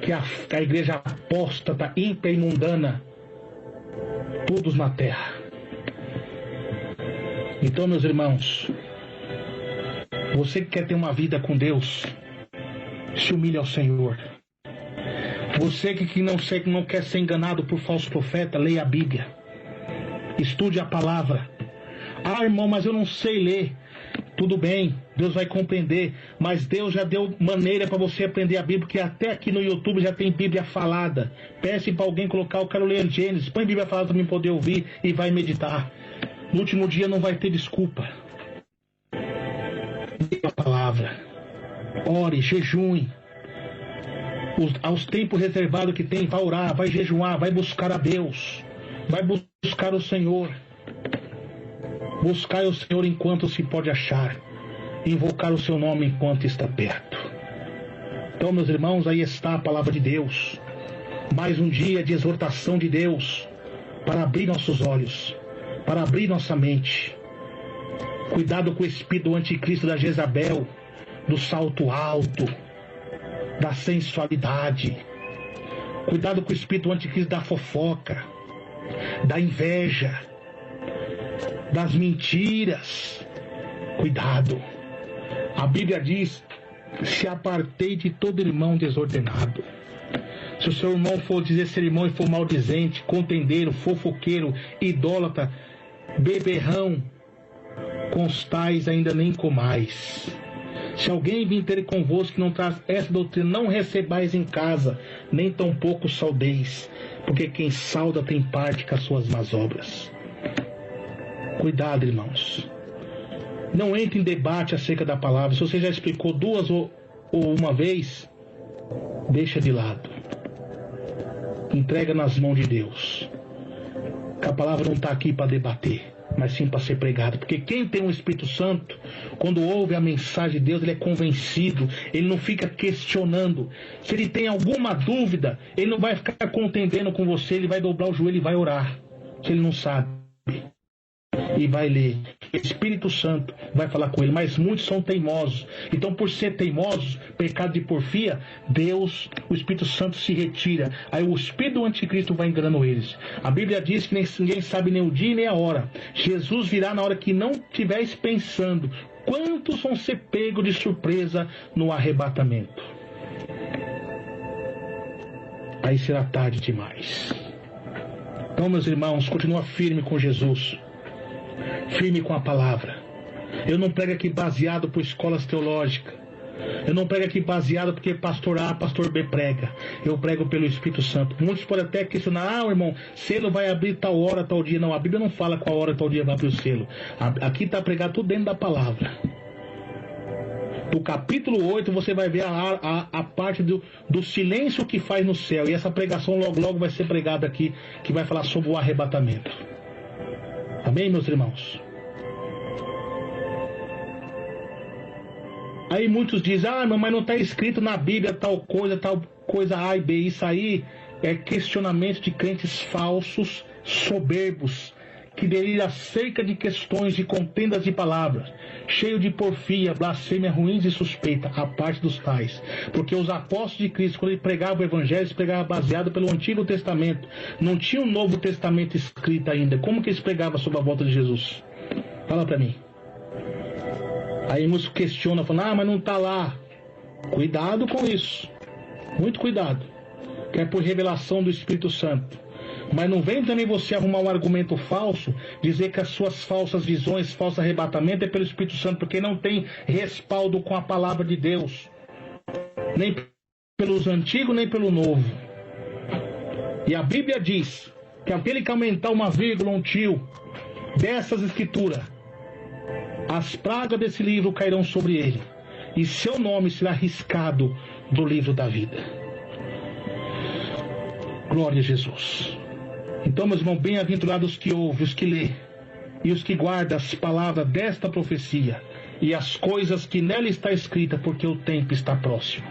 que é a igreja apóstata, ímpia e mundana, todos na terra. Então, meus irmãos, você que quer ter uma vida com Deus, se humilhe ao Senhor. Você que não quer ser enganado por falso profeta, leia a Bíblia. Estude a palavra. Ah, irmão, mas eu não sei ler. Tudo bem, Deus vai compreender, mas Deus já deu maneira para você aprender a Bíblia, porque até aqui no YouTube já tem Bíblia falada. Peça para alguém colocar, eu quero ler Gênesis, põe Bíblia falada para mim poder ouvir e vai meditar. No último dia não vai ter desculpa. Leia a palavra, ore, jejue. Aos tempos reservados que tem, vai orar, vai jejuar, vai buscar a Deus, vai buscar o Senhor. Buscai o Senhor enquanto se pode achar. invocar o seu nome enquanto está perto. Então, meus irmãos, aí está a palavra de Deus. Mais um dia de exortação de Deus para abrir nossos olhos, para abrir nossa mente. Cuidado com o espírito do anticristo da Jezabel, do salto alto, da sensualidade. Cuidado com o espírito do anticristo da fofoca, da inveja, das mentiras. Cuidado. A Bíblia diz: se apartei de todo irmão desordenado. Se o seu irmão for dizer ser irmão e for maldizente, contendeiro, fofoqueiro, idólatra, beberrão, com os tais ainda nem comais. Se alguém vir ter convosco que não traz essa doutrina, não recebais em casa, nem tampouco saudeis, porque quem sauda tem parte com as suas más obras. Cuidado, irmãos. Não entre em debate acerca da palavra. Se você já explicou duas ou uma vez, deixa de lado. Entrega nas mãos de Deus. Que a palavra não está aqui para debater, mas sim para ser pregada. Porque quem tem o Espírito Santo, quando ouve a mensagem de Deus, ele é convencido, ele não fica questionando. Se ele tem alguma dúvida, ele não vai ficar contendendo com você, ele vai dobrar o joelho e vai orar. Se ele não sabe, e vai ler. O Espírito Santo vai falar com ele, mas muitos são teimosos. Então, por ser teimosos, pecado de porfia, Deus, o Espírito Santo se retira. Aí o espírito do anticristo vai enganando eles. A Bíblia diz que ninguém sabe nem o dia nem a hora. Jesus virá na hora que não estiveres pensando. Quantos vão ser pegos de surpresa no arrebatamento? Aí será tarde demais. Então, meus irmãos, continua firme com Jesus. Firme com a palavra. Eu não prego aqui baseado por escolas teológicas. Eu não prego aqui baseado porque pastor A, pastor B prega. Eu prego pelo Espírito Santo. Muitos podem até questionar: irmão, selo vai abrir tal hora, tal dia. Não, a Bíblia não fala qual hora, tal dia vai abrir o selo. Aqui está pregado tudo dentro da palavra. Do capítulo 8 você vai ver a parte do silêncio que faz no céu. E essa pregação logo vai ser pregada aqui, que vai falar sobre o arrebatamento. Amém, meus irmãos? Aí muitos dizem: mas não está escrito na Bíblia tal coisa A e B. Isso aí é questionamento de crentes falsos, soberbos, que deliram acerca de questões de contendas de palavras, cheio de porfia, blasfêmia, ruins e suspeita, a parte dos tais. Porque os apóstolos de Cristo, quando eles pregavam o Evangelho, eles pregavam baseado pelo Antigo Testamento. Não tinha um Novo Testamento escrito ainda. Como que eles pregavam sobre a volta de Jesus? Fala para mim. Aí muitos questionam, falando: mas não está lá. Cuidado com isso. Muito cuidado. Que é por revelação do Espírito Santo. Mas não vem também você arrumar um argumento falso, dizer que as suas falsas visões, falso arrebatamento é pelo Espírito Santo, porque não tem respaldo com a palavra de Deus. Nem pelos antigos, nem pelo novo. E a Bíblia diz que aquele que aumentar uma vírgula, um tio, dessas escrituras, as pragas desse livro cairão sobre ele, e seu nome será riscado do livro da vida. Glória a Jesus. Então, meus irmãos, bem-aventurados os que ouvem, os que lê, e os que guardam as palavras desta profecia, e as coisas que nela está escrita, porque o tempo está próximo.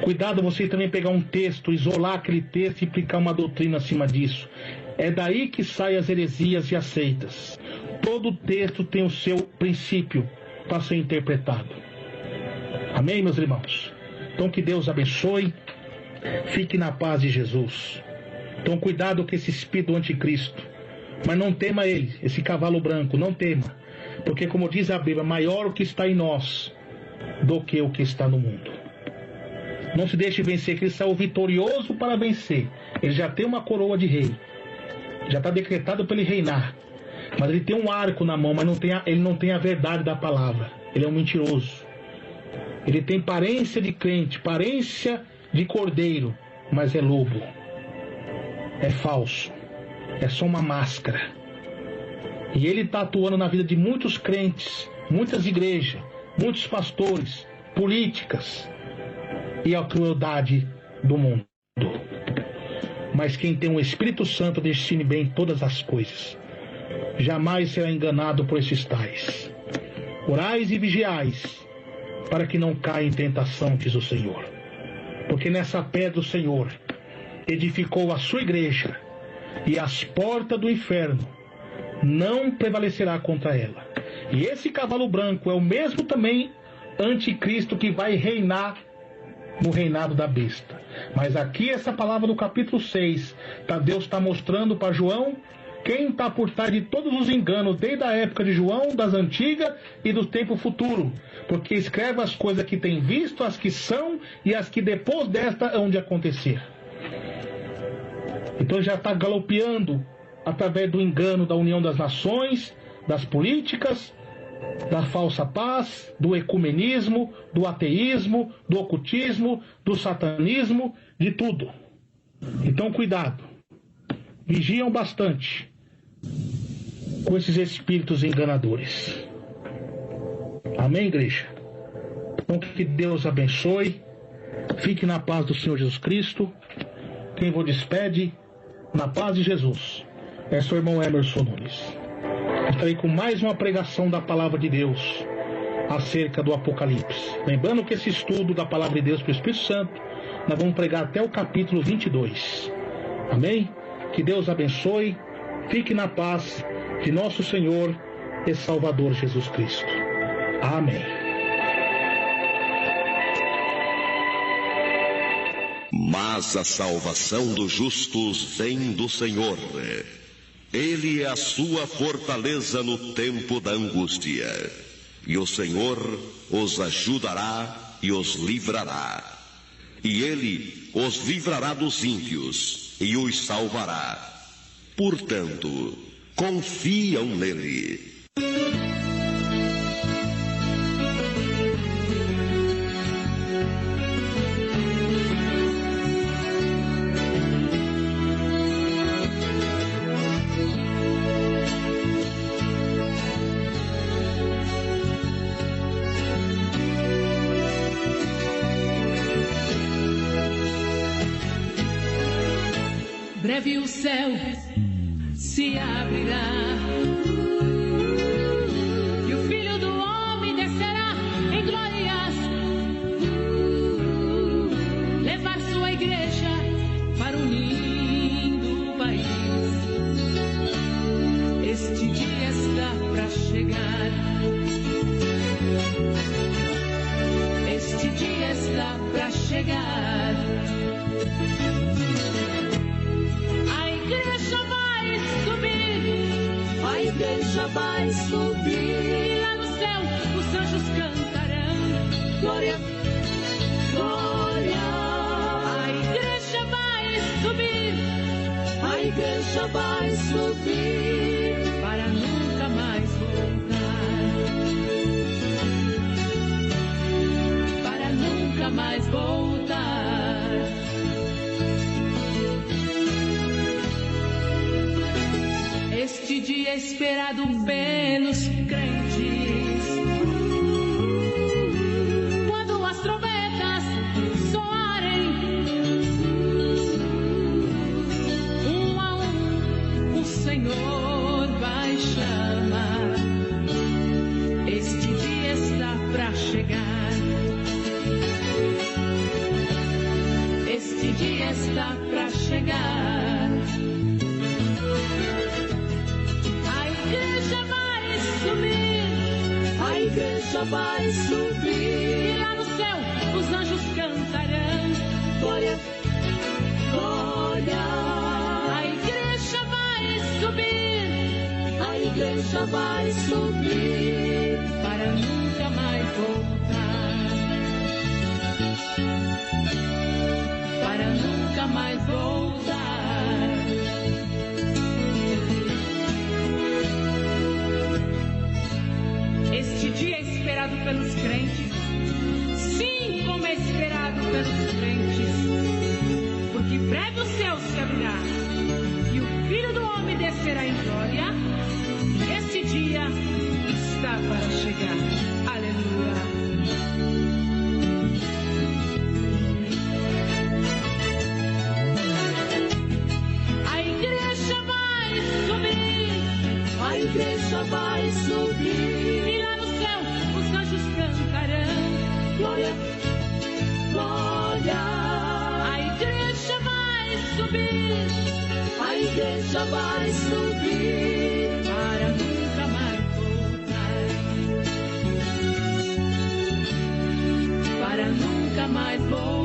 Cuidado você também pegar um texto, isolar aquele texto e aplicar uma doutrina acima disso. É daí que saem as heresias e as seitas. Todo texto tem o seu princípio para ser interpretado. Amém, meus irmãos? Então que Deus abençoe. Fique na paz de Jesus. Então cuidado com esse espírito do anticristo. Mas não tema ele, esse cavalo branco, não tema. Porque como diz a Bíblia, maior o que está em nós do que o que está no mundo. Não se deixe vencer, que ele saiu vitorioso para vencer. Ele já tem uma coroa de rei. Já está decretado para ele reinar. Mas ele tem um arco na mão, mas ele não tem a verdade da palavra. Ele é um mentiroso. Ele tem aparência de crente, aparência de cordeiro, mas é lobo. É falso. É só uma máscara. E ele está atuando na vida de muitos crentes, muitas igrejas, muitos pastores, políticas e a crueldade do mundo. Mas quem tem o Espírito Santo discerne bem todas as coisas. Jamais será enganado por esses tais. Orais e vigiais, para que não caia em tentação, diz o Senhor. Porque nessa pedra o Senhor edificou a sua igreja, e as portas do inferno não prevalecerá contra ela. E esse cavalo branco é o mesmo também anticristo que vai reinar no reinado da besta. Mas aqui essa palavra do capítulo 6, Deus está mostrando para João quem está por trás de todos os enganos, desde a época de João, das antigas e do tempo futuro. Porque escreve as coisas que tem visto, as que são e as que depois desta hão de acontecer. Então já está galopeando através do engano da união das nações, das políticas, da falsa paz, do ecumenismo, do ateísmo, do ocultismo, do satanismo, de tudo. Então cuidado, vigiam bastante com esses espíritos enganadores. Amém, igreja? Então que Deus abençoe, fique na paz do Senhor Jesus Cristo. Quem vos despede, na paz de Jesus, é seu irmão Emerson Nunes. Estarei com mais uma pregação da palavra de Deus acerca do Apocalipse. Lembrando que esse estudo da palavra de Deus pelo Espírito Santo, nós vamos pregar até o capítulo 22. Amém? Que Deus abençoe, fique na paz de nosso Senhor e Salvador Jesus Cristo. Amém. Mas a salvação dos justos vem do Senhor. Ele é a sua fortaleza no tempo da angústia. E o Senhor os ajudará e os livrará. E Ele os livrará dos ímpios e os salvará. Portanto, confiam nele. Breve o céu se abrirá e o Filho do Homem descerá em glórias, levar sua igreja para um lindo país. Este dia está para chegar, este dia está para chegar. A igreja vai subir, lá no céu os anjos cantarão glória, glória. A igreja vai subir, a igreja vai subir, para nunca mais voltar, para nunca mais voltar. Este dia esperado pelos crentes, quando as trombetas soarem, um a um o Senhor vai chamar. Este dia está para chegar, este dia está para chegar. A igreja vai subir, e lá no céu os anjos cantarão glória, glória. A igreja vai subir, a igreja vai subir, para nunca mais voltar, para nunca mais voltar. Este dia é esperado pelos crentes, sim, como é esperado pelos crentes, porque breve o céu se abrirá e o Filho do Homem descerá em glória. Esse dia está para chegar. Aleluia. A igreja vai subir, a igreja vai subir, e lá no céu já vai subir para nunca mais voltar, para nunca mais voltar.